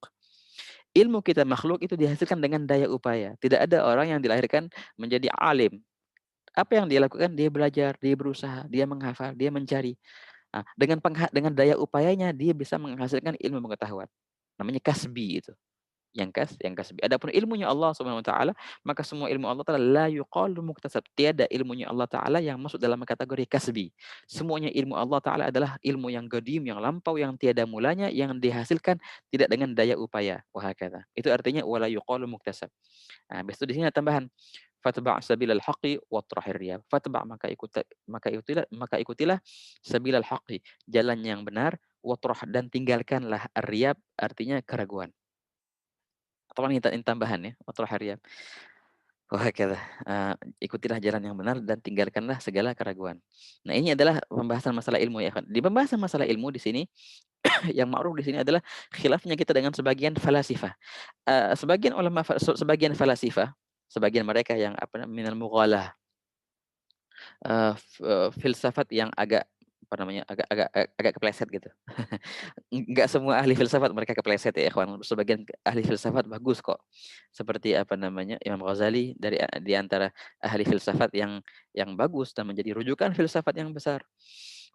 Ilmu kita makhluk itu dihasilkan dengan daya upaya. Tidak ada orang yang dilahirkan menjadi alim. Apa yang dia lakukan? Dia belajar, dia berusaha, dia menghafal, dia mencari. Nah, dengan daya upayanya dia bisa menghasilkan ilmu pengetahuan. Namanya kasbi itu. Yang kasbi. Adapun ilmunya Allah Subhanahu wa taala, maka semua ilmu Allah taala la yuqalu muktasab. Tiada ilmunya Allah taala yang masuk dalam kategori kasbi. Semuanya ilmu Allah taala adalah ilmu yang qadim, yang lampau, yang tiada mulanya, yang dihasilkan tidak dengan daya upaya. Wahakadha. Itu artinya wala yuqalu muktasab. Nah, habis itu di sini ada tambahan fatba' sabilal haqqi watrahir riyab. Fatba' maka ikutilah sabilal haqqi, jalan yang benar, watrah dan tinggalkanlah riyab artinya keraguan. Atau ini tambahan ya, watrahir riyab. Wahakadha. Ikutilah jalan yang benar dan tinggalkanlah segala keraguan. Nah, ini adalah pembahasan masalah ilmu ya kan. Di pembahasan masalah ilmu di sini yang ma'ruf di sini adalah khilafnya kita dengan sebagian falasifah. Sebagian falasifah, sebagian mereka yang apa namanya minal mughalah, filsafat yang agak apa namanya agak agak agak kepleset gitu. Enggak semua ahli filsafat mereka kepleset ya ikhwan. Sebagian ahli filsafat bagus kok. Seperti apa namanya Imam Ghazali di antara ahli filsafat yang bagus dan menjadi rujukan filsafat yang besar.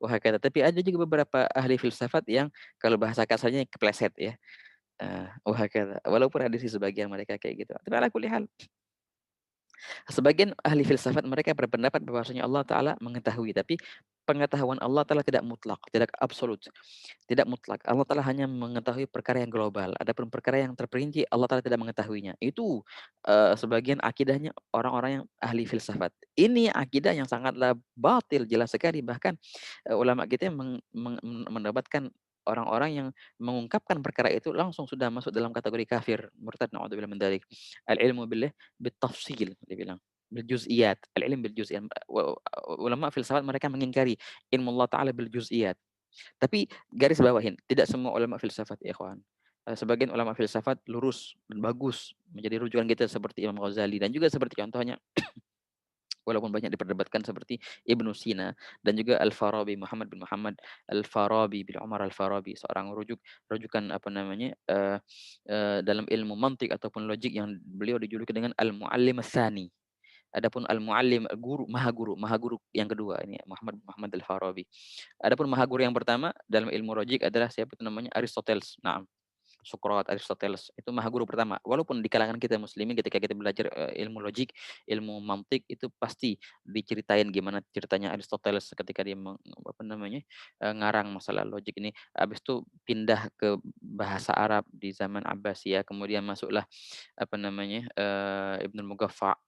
Wah kata tapi ada juga beberapa ahli filsafat yang kalau bahasa kasarnya kepleset ya. Wah kata walaupun ada sih sebagian mereka kayak gitu. Tapi ala kulli hal sebagian ahli filsafat mereka berpendapat bahwasanya Allah Ta'ala mengetahui, tapi pengetahuan Allah Ta'ala tidak mutlak, tidak absolut, tidak mutlak. Allah Ta'ala hanya mengetahui perkara yang global. Adapun perkara yang terperinci, Allah Ta'ala tidak mengetahuinya. Itu sebagian akidahnya orang-orang yang ahli filsafat. Ini akidah yang sangatlah batil, jelas sekali. Bahkan ulama kita mendapatkan orang-orang yang mengungkapkan perkara itu langsung sudah masuk dalam kategori kafir, murtad, naudzubillah min dzalik. Al-ilmu billah bitafsil dia bilang. Biljuz'iyat, al-ilm biljuz'iyat. Ulama filsafat mereka mengingkari ilmu Allah Ta'ala biljuz'iyat. Tapi garis bawahin, tidak semua ulama filsafat ya ikhwan. Sebagian ulama filsafat lurus dan bagus menjadi rujukan kita seperti Imam Ghazali dan juga seperti contohnya walaupun banyak diperdebatkan seperti Ibnu Sina dan juga Al-Farabi, Muhammad bin Muhammad Al-Farabi bin Umar Al-Farabi, seorang rujukan apa namanya dalam ilmu mantik ataupun logik yang beliau dijuluki dengan Al-Muallim Ats-Tsani. Adapun Al-Muallim maha guru yang kedua ini Muhammad Muhammad Al-Farabi. Adapun maha guru yang pertama dalam ilmu logik adalah siapa itu namanya Aristoteles. Nah, Socrates, Aristoteles itu maha guru pertama. Walaupun di kalangan kita muslimin ketika kita belajar ilmu logik, ilmu mantik itu pasti diceritain gimana ceritanya Aristoteles ketika dia apa namanya ngarang masalah logik ini. Habis itu pindah ke bahasa Arab di zaman Abbasiyah, kemudian masuklah apa namanya Ibnu Mugaffa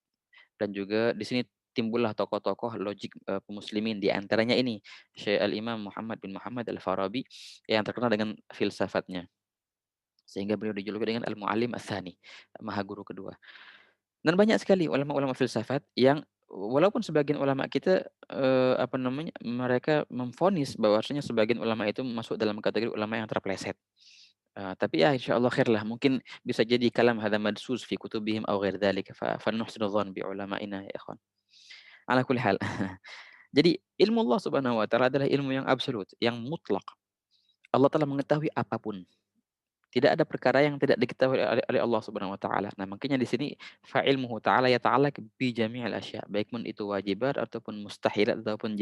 dan juga di sini timbullah tokoh-tokoh logik muslimin di antaranya ini Syekh Al-Imam Muhammad bin Muhammad Al-Farabi yang terkenal dengan filsafatnya. Sehingga beliau dijuluki dengan Al-Muallim Ats-Tsani, maha guru kedua. Dan banyak sekali ulama-ulama filsafat yang walaupun sebagian ulama kita apa namanya, mereka memvonis bahwasanya sebagian ulama itu masuk dalam kategori ulama yang terpeleset. Tapi ya insyaallah khair lah, mungkin bisa jadi kalam hadza madsus fi kutubihim aw ghair dzalika fa nuhsinu dzan bi ulama'ina ya ikhwan. Ala kulli hal. Jadi ilmu Allah Subhanahu wa taala adalah ilmu yang absolut, yang mutlak. Allah telah mengetahui apapun. Tidak ada perkara yang tidak diketahui oleh Allah Subhanahu wa taala. Nah, makanya di sini fa'ilmuhu ta'ala yata'allaq bi jami'il asya, baik pun itu wajibat ataupun mustahilat ataupun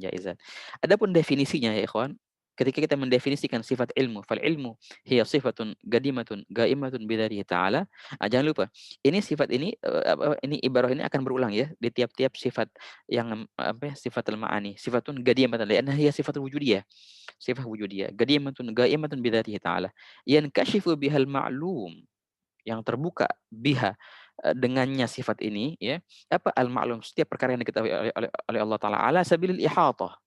jaizat. Adapun definisinya ya ikhwan, ketika kita mendefinisikan sifat ilmu, fal ilmu hiya sifatun qadimatun qaimatun bidzatihi ta'ala. Jangan lupa, ini sifat ini ini ibarah ini akan berulang ya di tiap-tiap sifat yang apa ya, sifatul ma'ani, sifatun qadimatun li'annaha hiya sifatul wujudiyah. Sifat wujudiyah, qadimatun bidzatihi ta'ala. Yankashifu bihal ma'lum, yang terbuka biha dengannya sifat ini ya. Apa al-ma'lum? Setiap perkara yang diketahui oleh Allah taala ala sabilil ihatah,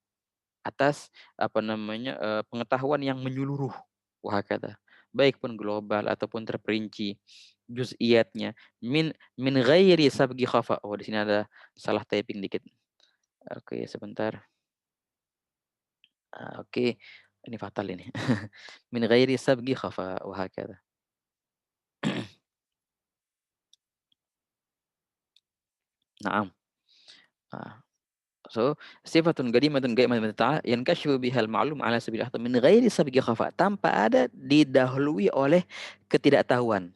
atas apa namanya pengetahuan yang menyeluruh. Wahakata. Baik pun global ataupun terperinci juz'iyatnya min ghairi sabghi khafa. Oh, di sini ada salah typing dikit. Oke, sebentar. Oke. Ini fatal ini. Min ghairi sabghi khafa wahakata. Naam. Ah, So, sifatun qadimatun qaimatun ta'ala yankashifu bihal ma'lum ala sabil ihtimam min ghairi sabqi khafa, tanpa ada didahului oleh ketidaktahuan.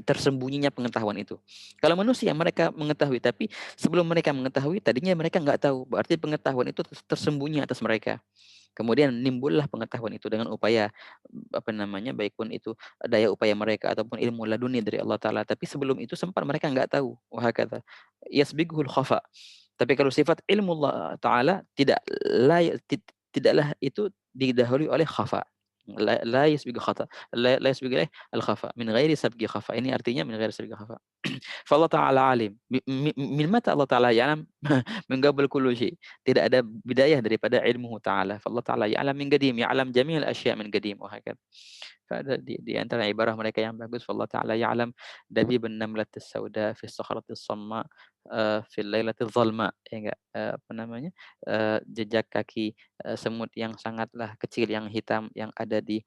Tersembunyinya pengetahuan itu. Kalau manusia mereka mengetahui, tapi sebelum mereka mengetahui tadinya mereka nggak tahu, berarti pengetahuan itu tersembunyi atas mereka. Kemudian nimbullah pengetahuan itu dengan upaya apa namanya, baik pun itu daya upaya mereka ataupun ilmu laduni dari Allah Taala. Tapi sebelum itu sempat mereka nggak tahu. Wahakata yasbighul khafa. Tapi kalau sifat ilmu Allah Taala tidaklah itu didahului oleh khafa. La yasbiqu khata, la yasbiqu al khafa min ghairi sabqi khafa. Ini artinya min ghairi sabqi khafa. Fallahu ta'ala alim. Min mata Allah Ta'ala ya'lam min qabl kulli syai. Tidak ada bidayah daripada ilmu Ta'ala. Fallahu Ta'ala ya'lam min qadim, ya'lam jami'al asya' min qadim wa hakadha. Fada di antara ibarah mereka yang bagus, fallahu ta'ala ya'lam dabibun namlatis sauda fi sakhratis samma fil lailatil zalma, ya enggak, apa namanya, jejak kaki semut yang sangatlah kecil yang hitam yang ada di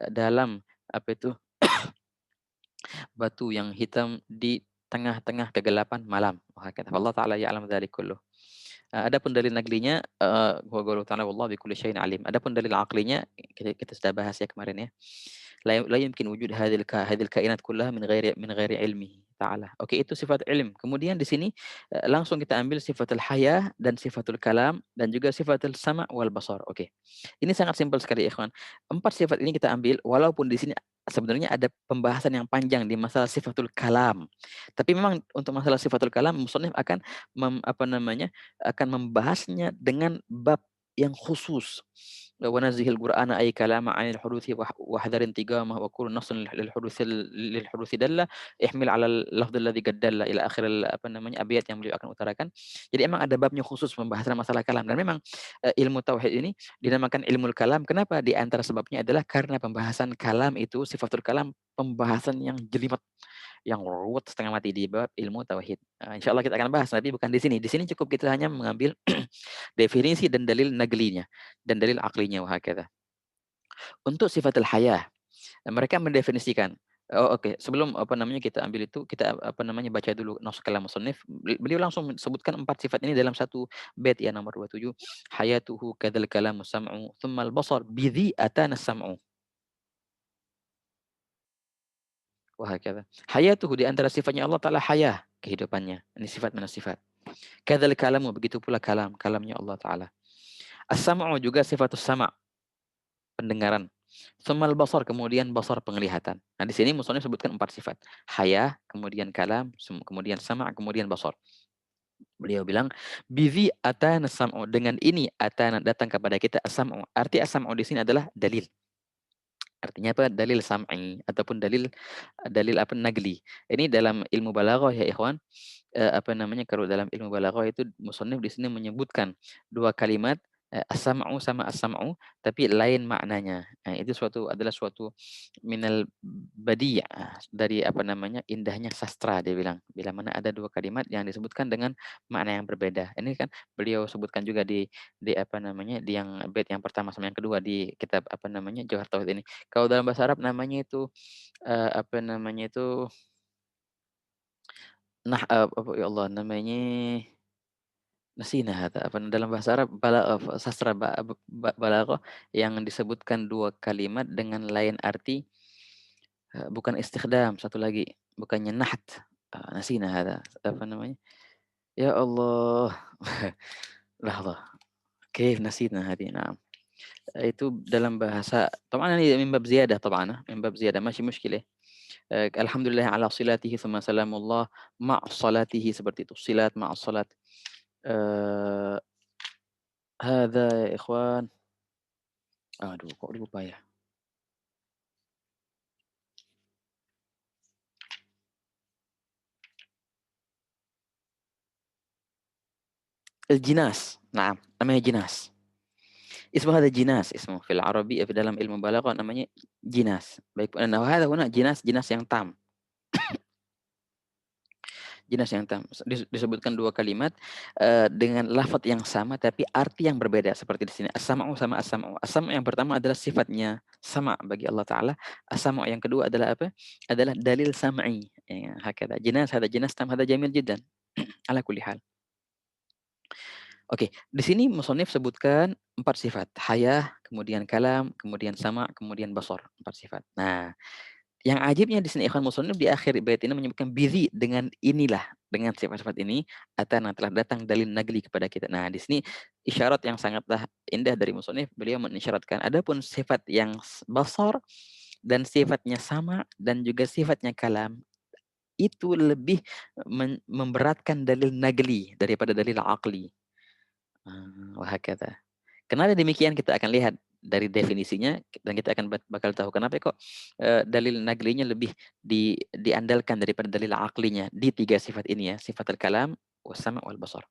dalam apa itu, batu yang hitam di tengah-tengah kegelapan malam. Wah, kata Allah Ta'ala ya'lam dzalik kulluh. Adapun dalil naqlinya wa qaulu ta'ala wallahu bikulli syai'in alim. Adapun dalil aqlinya kita sudah bahas ya kemarin ya. La yumkin wujud hadhil kainat kullaha min ghairi ilmihi ta'ala. Oke, itu sifat ilm. Kemudian di sini langsung kita ambil sifatul haya dan sifatul kalam dan juga sifatul sama' wal basar. Oke. Ini sangat simpel sekali ikhwan. 4 sifat ini kita ambil walaupun di sini sebenarnya ada pembahasan yang panjang di masalah sifatul kalam. Tapi memang untuk masalah sifatul kalam musannif akan apa namanya, akan membahasnya dengan bab yang khusus. Wa nazzihil Qur'ana ay kalama 'anil huduthi wa hadarin tigamah wa kullu nassin lil huduthi dalla ihmil 'ala al-lafdh alladhi qad dalla ila akhir apa namanya, abiyat yang beliau akan utarakan. Jadi emang ada babnya khusus pembahasan masalah kalam dan memang ilmu tauhid ini dinamakan ilmul kalam. Kenapa? Di antara sebabnya adalah karena pembahasan kalam itu, sifatul kalam, pembahasan yang jelimet, yang ruwet setengah mati di bab ilmu tauhid. Insyaallah kita akan bahas, tapi bukan di sini. Di sini cukup kita hanya mengambil definisi dan dalil naglinya dan dalil aklinya wahakadha. Untuk sifatul haya, mereka mendefinisikan. Oh, oke. Sebelum apa namanya kita ambil itu, kita apa namanya baca dulu nas kalam musannif. Beliau langsung sebutkan 4 sifat ini dalam satu bait ya nomor 27. Hayatuhu kadzal kalamu sam'u, tsumma al-basar bidhi atana sam'u. Wahakadha. Hayatuhu di antara sifatnya Allah Taala haya, kehidupannya. Ini sifat mana sifat. Kadzal kalamu, begitu pula kalamnya Allah Taala. As-sam'u juga sifatus sama', pendengaran. Tsummal basar, kemudian basar, penglihatan. Nah, di sini musannif sebutkan 4 sifat. Haya, kemudian kalam, kemudian sama', kemudian basar. Beliau bilang, "Bizi atana sam'u." Dengan ini atana datang kepada kita as-sam'u. Arti as-sam'u di sini adalah dalil. Artinya apa? Dalil sam'i ataupun dalil dalil apa? Nagli. Ini dalam ilmu balaghah ya ikhwan. Apa namanya, kalau dalam ilmu balaghah itu musannif di sini menyebutkan 2 kalimat, as-sam'u sama as-sam'u, tapi lain maknanya. Nah, itu adalah suatu minal badi', dari apa namanya, indahnya sastra dia bilang. Bila mana ada 2 kalimat yang disebutkan dengan makna yang berbeda. Ini kan beliau sebutkan juga di apa namanya, di yang bait yang pertama sama yang kedua di kitab apa namanya, Jawhar Tauhid ini. Kalau dalam bahasa Arab namanya itu, apa namanya itu, nah, apa ya Allah namanya, nasina hata, apa dalam bahasa Arab sastra balaghah yang disebutkan 2 kalimat dengan lain arti, bukan istikhdam, satu lagi, bukannya naht, nasina hada, apa namanya, ya Allah, lahzah, kaif nasina hadi, na'am. Itu dalam bahasa طبعًا ini min bab ziyadah طبعًا, min bab ziyadah, masih mushkilah. Alhamdulillah ala silatihi tsumma salamullah ma' salatihi, seperti itu, silat ma' salat. Eee, hadza ya ikhwan, aduh kok lupa ya. Al-jinas, na'am, namanya jinas. Ismu hadza jinas, ismu fil Arabi, dalam ilmu balaghah namanya jinas. Baik, nah hadza huna jinas yang tam. Jinas yang tam. Disebutkan 2 kalimat dengan lafadz yang sama tapi arti yang berbeda seperti di sini. As-sam'u sama as-sam'u. As-sam'u yang pertama adalah sifatnya sama bagi Allah Taala. As-sam'u yang kedua adalah apa? Adalah dalil sam'i. Ya, hakadha. Jinas, hadza jinas tam, hadza jamil jiddan. Ala kulli hal. Oke, di sini musannif sebutkan 4 sifat, hayah, kemudian kalam, kemudian sama, kemudian basar, 4 sifat. Nah, yang ajibnya di sini ikhwan musannif di akhir bait ini menyebutkan bizi dengan inilah, dengan sifat-sifat ini atana telah datang dalil nagli kepada kita. Nah, di sini isyarat yang sangatlah indah dari musannif, beliau mengisyaratkan adapun sifat yang basar dan sifatnya sama dan juga sifatnya kalam itu lebih memberatkan dalil nagli daripada dalil aqli. Wahakata. Kenapa demikian kita akan lihat dari definisinya dan kita akan bakal tahu kenapa kok dalil naglinya lebih diandalkan daripada dalil aklinya di 3 sifat ini ya, sifatul kalam, was-sama' wal basar.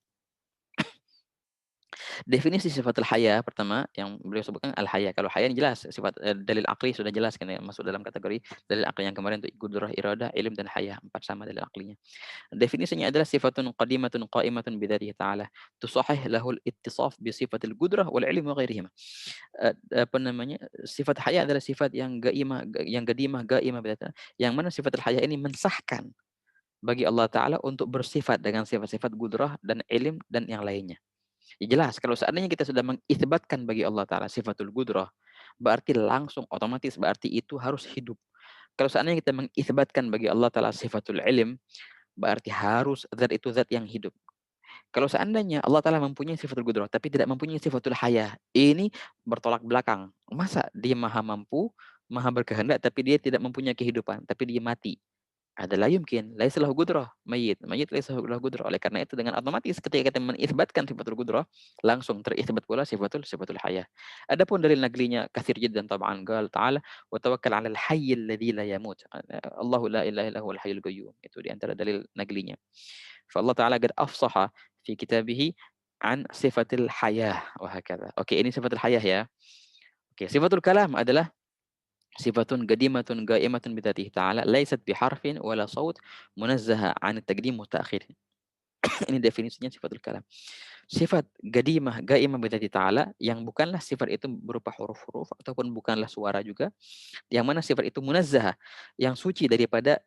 Definisi sifatul haya pertama yang beliau sebutkan al-haya. Kalau haya ini jelas sifat dalil akli sudah jelas kan ya, masuk dalam kategori dalil akli yang kemarin untuk qudrah, iradah, ilm dan haya, 4 sama dalil aklinya. Definisinya adalah sifatun qadimatun qa'imatun bidzatihi ta'ala, tusahhih lahul ittisaf bi sifatil qudrah wal ilm wa ghairihima. Apa namanya, sifat haya adalah sifat yang gaimah, yang gadimah, gaimah bidzatiha, yang mana sifat haya ini mensahkan bagi Allah Ta'ala untuk bersifat dengan sifat-sifat qudrah dan ilm dan yang lainnya. Ya jelas kalau seandainya kita sudah mengisbatkan bagi Allah Ta'ala sifatul qudrah, berarti langsung otomatis berarti itu harus hidup. Kalau seandainya kita mengisbatkan bagi Allah Ta'ala sifatul ilm, berarti harus zat itu zat yang hidup. Kalau seandainya Allah Ta'ala mempunyai sifatul qudrah, tapi tidak mempunyai sifatul haya, ini bertolak belakang. Masa dia maha mampu, maha berkehendak, tapi dia tidak mempunyai kehidupan, tapi dia mati? Ada la yumkin, laisa lahu qudrah, mayit, mayit laisa lahu qudrah. Oleh karena itu dengan otomatis ketika kita menisbatkan sifatul qudrah, langsung terisbat pula sifatul haya. Adapun dalil naglinya katsir jiddan tab'an, qala ta'ala wa tawakkal 'alal hayyil ladzi la yamut. Allahu la ilaha illa huwal hayyul qayyum. Itu di antara dalil naglinya. فالله تعالى قد أفصح في كتابه عن صفة الحياة وهكذا. Oke, ini sifatul hayah ya. Oke, sifatul kalam adalah sifatun qadimatun qaimatun bidzatihi ta'ala laysat biharfin wala saut munazzaha 'an at-taqdim wa ta'khir. Ini definisinya sifatul kalam. Sifat qadimah qaimah bidzati ta'ala yang bukanlah sifat itu berupa huruf-huruf ataupun bukanlah suara juga, yang mana sifat itu munazzah, yang suci daripada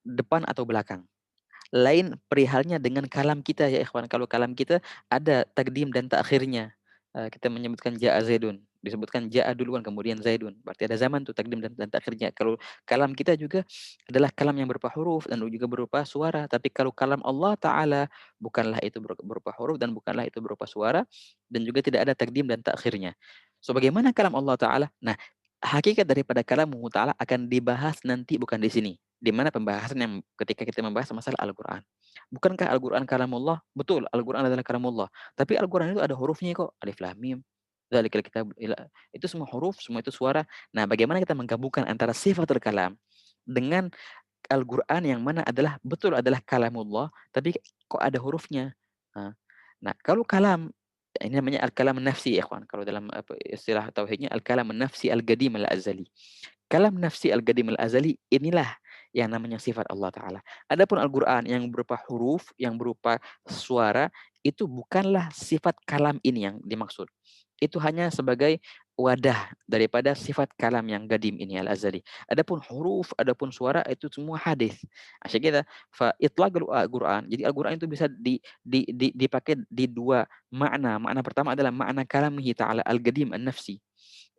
depan atau belakang. Lain perihalnya dengan kalam kita ya ikhwan. Kalau kalam kita ada takdim dan takhirnya. Kita menyebutkan ja'a Zaidun, disebutkan ja'a duluan kemudian Zaidun. Berarti ada zaman tuh takdim dan takhirnya. Kalau kalam kita juga adalah kalam yang berupa huruf dan juga berupa suara. Tapi kalau kalam Allah Ta'ala bukanlah itu berupa huruf dan bukanlah itu berupa suara dan juga tidak ada takdim dan takhirnya. So bagaimana kalam Allah Ta'ala? Nah, hakikat daripada kalam Allah Ta'ala akan dibahas nanti bukan di sini. Di mana pembahasan yang ketika kita membahas masalah Al-Quran. Bukankah Al-Quran kalamullah? Betul, Al-Quran adalah kalamullah. Tapi Al-Quran itu ada hurufnya kok. Alif Lam Mim. Dzalikal kitab itu semua huruf, semua itu suara. Nah, bagaimana kita menggabungkan antara sifatul kalam dengan Al-Quran yang mana adalah betul adalah kalamullah, tapi kok ada hurufnya. Nah, kalau kalam ini namanya al-kalam nafsi ya ikhwan. Kalau dalam istilah tauhidnya al-kalam nafsi al-qadim al-azali. Kalam nafsi al-qadim al-azali inilah yang namanya sifat Allah Ta'ala. Adapun Al-Quran yang berupa huruf, yang berupa suara, itu bukanlah sifat kalam ini yang dimaksud. Itu hanya sebagai wadah daripada sifat kalam yang gadim ini al-azali. Adapun huruf, adapun suara itu semua hadis. Asyik kita fa itlaqul Al-Quran. Jadi Al-Quran itu bisa dipakai di dua makna. Makna pertama adalah makna kalamihi ta'ala al-gadim an-nafsi.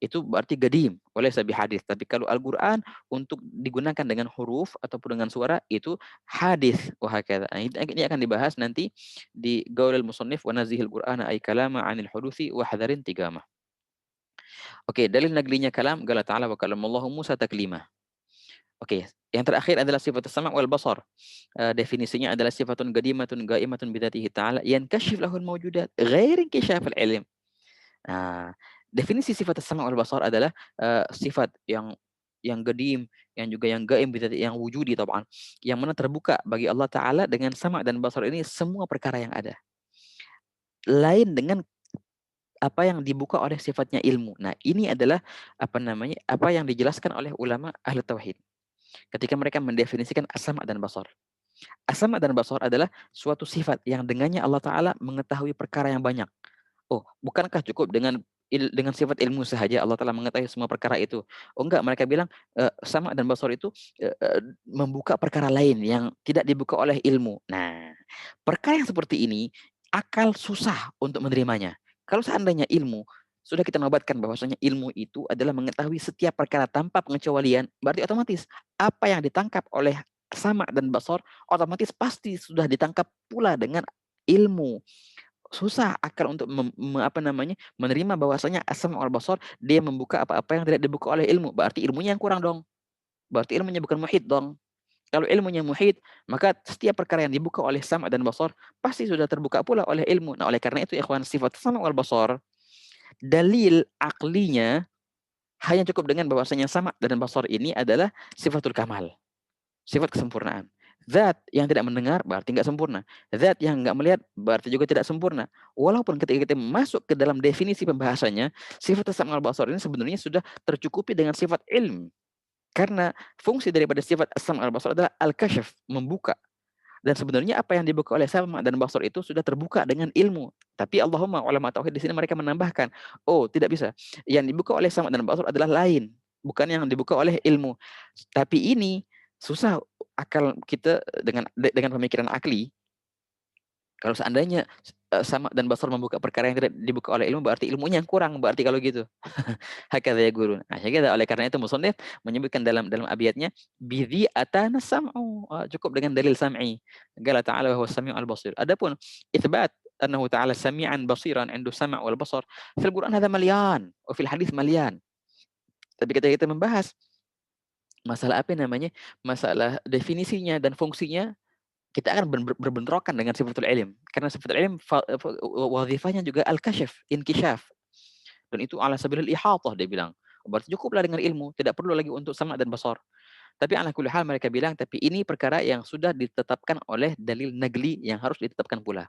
Itu berarti gadim, walaysa bihadits. Tapi kalau Al-Quran untuk digunakan dengan huruf ataupun dengan suara itu hadis wahakadha. Nah, ini akan dibahas nanti di Gaulul Musannif wa nazihil Qur'ana ay kalama 'anil huduthi wa hadarin tigamah. Oke, dalil naglinya kalam qala ta'ala wa kallamallahu Musa taklima. Oke, yang terakhir adalah sifat sama' wal basar. Definisinya adalah sifatun qadimatun qaimatun bidzatihi ta'ala yankashif lahul mawjudat ghair inkishaf al-ilm. Nah, definisi sifat as-sama' wal basar adalah sifat yang qadim, yang juga yang gaim yang wujudi tab'an, yang mana terbuka bagi Allah Ta'ala dengan sama' dan basar ini semua perkara yang ada. Lain dengan apa yang dibuka oleh sifatnya ilmu. Nah, ini adalah apa namanya? Apa yang dijelaskan oleh ulama ahli tauhid ketika mereka mendefinisikan as-sama' dan basar. As-sama' dan basar adalah suatu sifat yang dengannya Allah Ta'ala mengetahui perkara yang banyak. Oh, bukankah cukup dengan sifat ilmu sahaja Allah telah mengetahui semua perkara itu? Oh enggak, mereka bilang sama dan basar itu membuka perkara lain yang tidak dibuka oleh ilmu. Nah, perkara yang seperti ini akal susah untuk menerimanya. Kalau seandainya ilmu sudah kita nobatkan bahwasanya ilmu itu adalah mengetahui setiap perkara tanpa pengecualian, berarti otomatis apa yang ditangkap oleh sama dan basar otomatis pasti sudah ditangkap pula dengan ilmu. Susah akal untuk menerima bahwasanya as-sam' wal basar dia membuka apa-apa yang tidak dibuka oleh ilmu. Berarti ilmunya yang kurang dong. Berarti ilmunya bukan muhit dong. Kalau ilmunya muhit, maka setiap perkara yang dibuka oleh sam' dan basar pasti sudah terbuka pula oleh ilmu. Nah, oleh karena itu ikhwan, sifat sam' wal basar, dalil aklinya hanya cukup dengan bahwasanya sama dan basar ini adalah sifatul kamal, sifat kesempurnaan. Zat yang tidak mendengar berarti nggak sempurna. Zat yang nggak melihat berarti juga tidak sempurna. Walaupun ketika kita masuk ke dalam definisi pembahasannya, sifat sam' wal basar ini sebenarnya sudah tercukupi dengan sifat ilm. Karena fungsi daripada sifat sam' wal basar adalah al-kashf, membuka. Dan sebenarnya apa yang dibuka oleh sama dan basar itu sudah terbuka dengan ilmu. Tapi Allahumma ulama tauhid di sini mereka menambahkan, oh tidak bisa. Yang dibuka oleh sama dan basar adalah lain, bukan yang dibuka oleh ilmu. Tapi ini susah akal kita dengan pemikiran akli. Kalau seandainya sama dan basar membuka perkara yang tidak dibuka oleh ilmu, berarti ilmunya yang kurang, berarti kalau gitu. Hakadha yaqulun. Nah, oleh karena itu musannif menyebutkan dalam abiyatnya bidhi atana sam'u. Cukup dengan dalil sam'i. Qala ta'ala wa huwa as-sami'ul basir. Adapun itsbat annahu ta'ala sami'an basiran 'indu sam' wal basar, fil Quran hadza malyan wa fil hadits malyan. Tapi ketika kita membahas masalah masalah definisinya dan fungsinya, kita akan berbentrokan dengan sifatul ilm. Karena sifatul ilm wazifahnya juga al-kasyf, inkishaf. Dan itu ala sabilil ihatah dia bilang. Berarti cukuplah dengan ilmu, tidak perlu lagi untuk sama' dan basar. Tapi ala kulli hal mereka bilang, tapi ini perkara yang sudah ditetapkan oleh dalil nagli yang harus ditetapkan pula.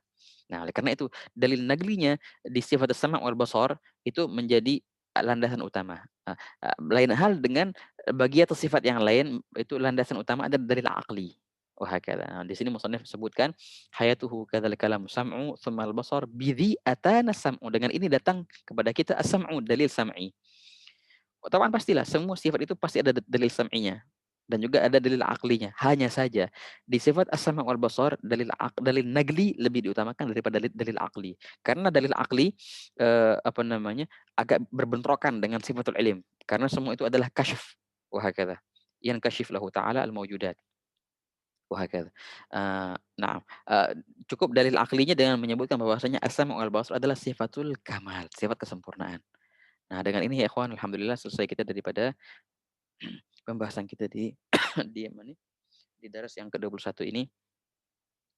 Nah, oleh karena itu dalil naglinya di sifat sama' wal basar itu menjadi landasan utama. Lain hal dengan bagi atau sifat yang lain itu landasan utama ada dalil aqli. Wahakala. Nah, di sini musannif sebutkan hayatuhu kadzal kalam sam'u tsumma al-basar bidhi atana sam'u. Dengan ini datang kepada kita as-sam'u, dalil sam'i. Tawan pastilah semua sifat itu pasti ada dalil sam'inya dan juga ada dalil aqlinya. Hanya saja di sifat as-sama' wal basar dalil nagli lebih diutamakan daripada dalil aqli. Karena dalil aqli agak berbentrokan dengan sifatul ilm. Karena semua itu adalah kasyf wa hakadha. Yankashif lahu ta'ala al-mawjudat. Wahakadha. Na'am, cukup dalil aklinya dengan menyebutkan bahwasanya as-sama' wal basar adalah sifatul kamal, sifat kesempurnaan. Nah, dengan ini ya ikhwan, alhamdulillah selesai kita daripada pembahasan kita di di mana nih, di daras yang ke-21 ini.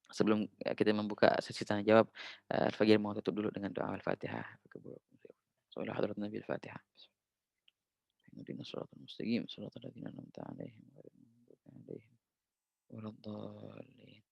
Sebelum kita membuka sesi tanya jawab, Al-Faqih mau tutup dulu dengan doa Al-Fatihah. Sholli hadrat Nabi Al-Fatihah. Ihdinas siratal mustaqim, siratal ladzina an'amta 'alaihim ghairil maghdubi 'alaihim waladdallin.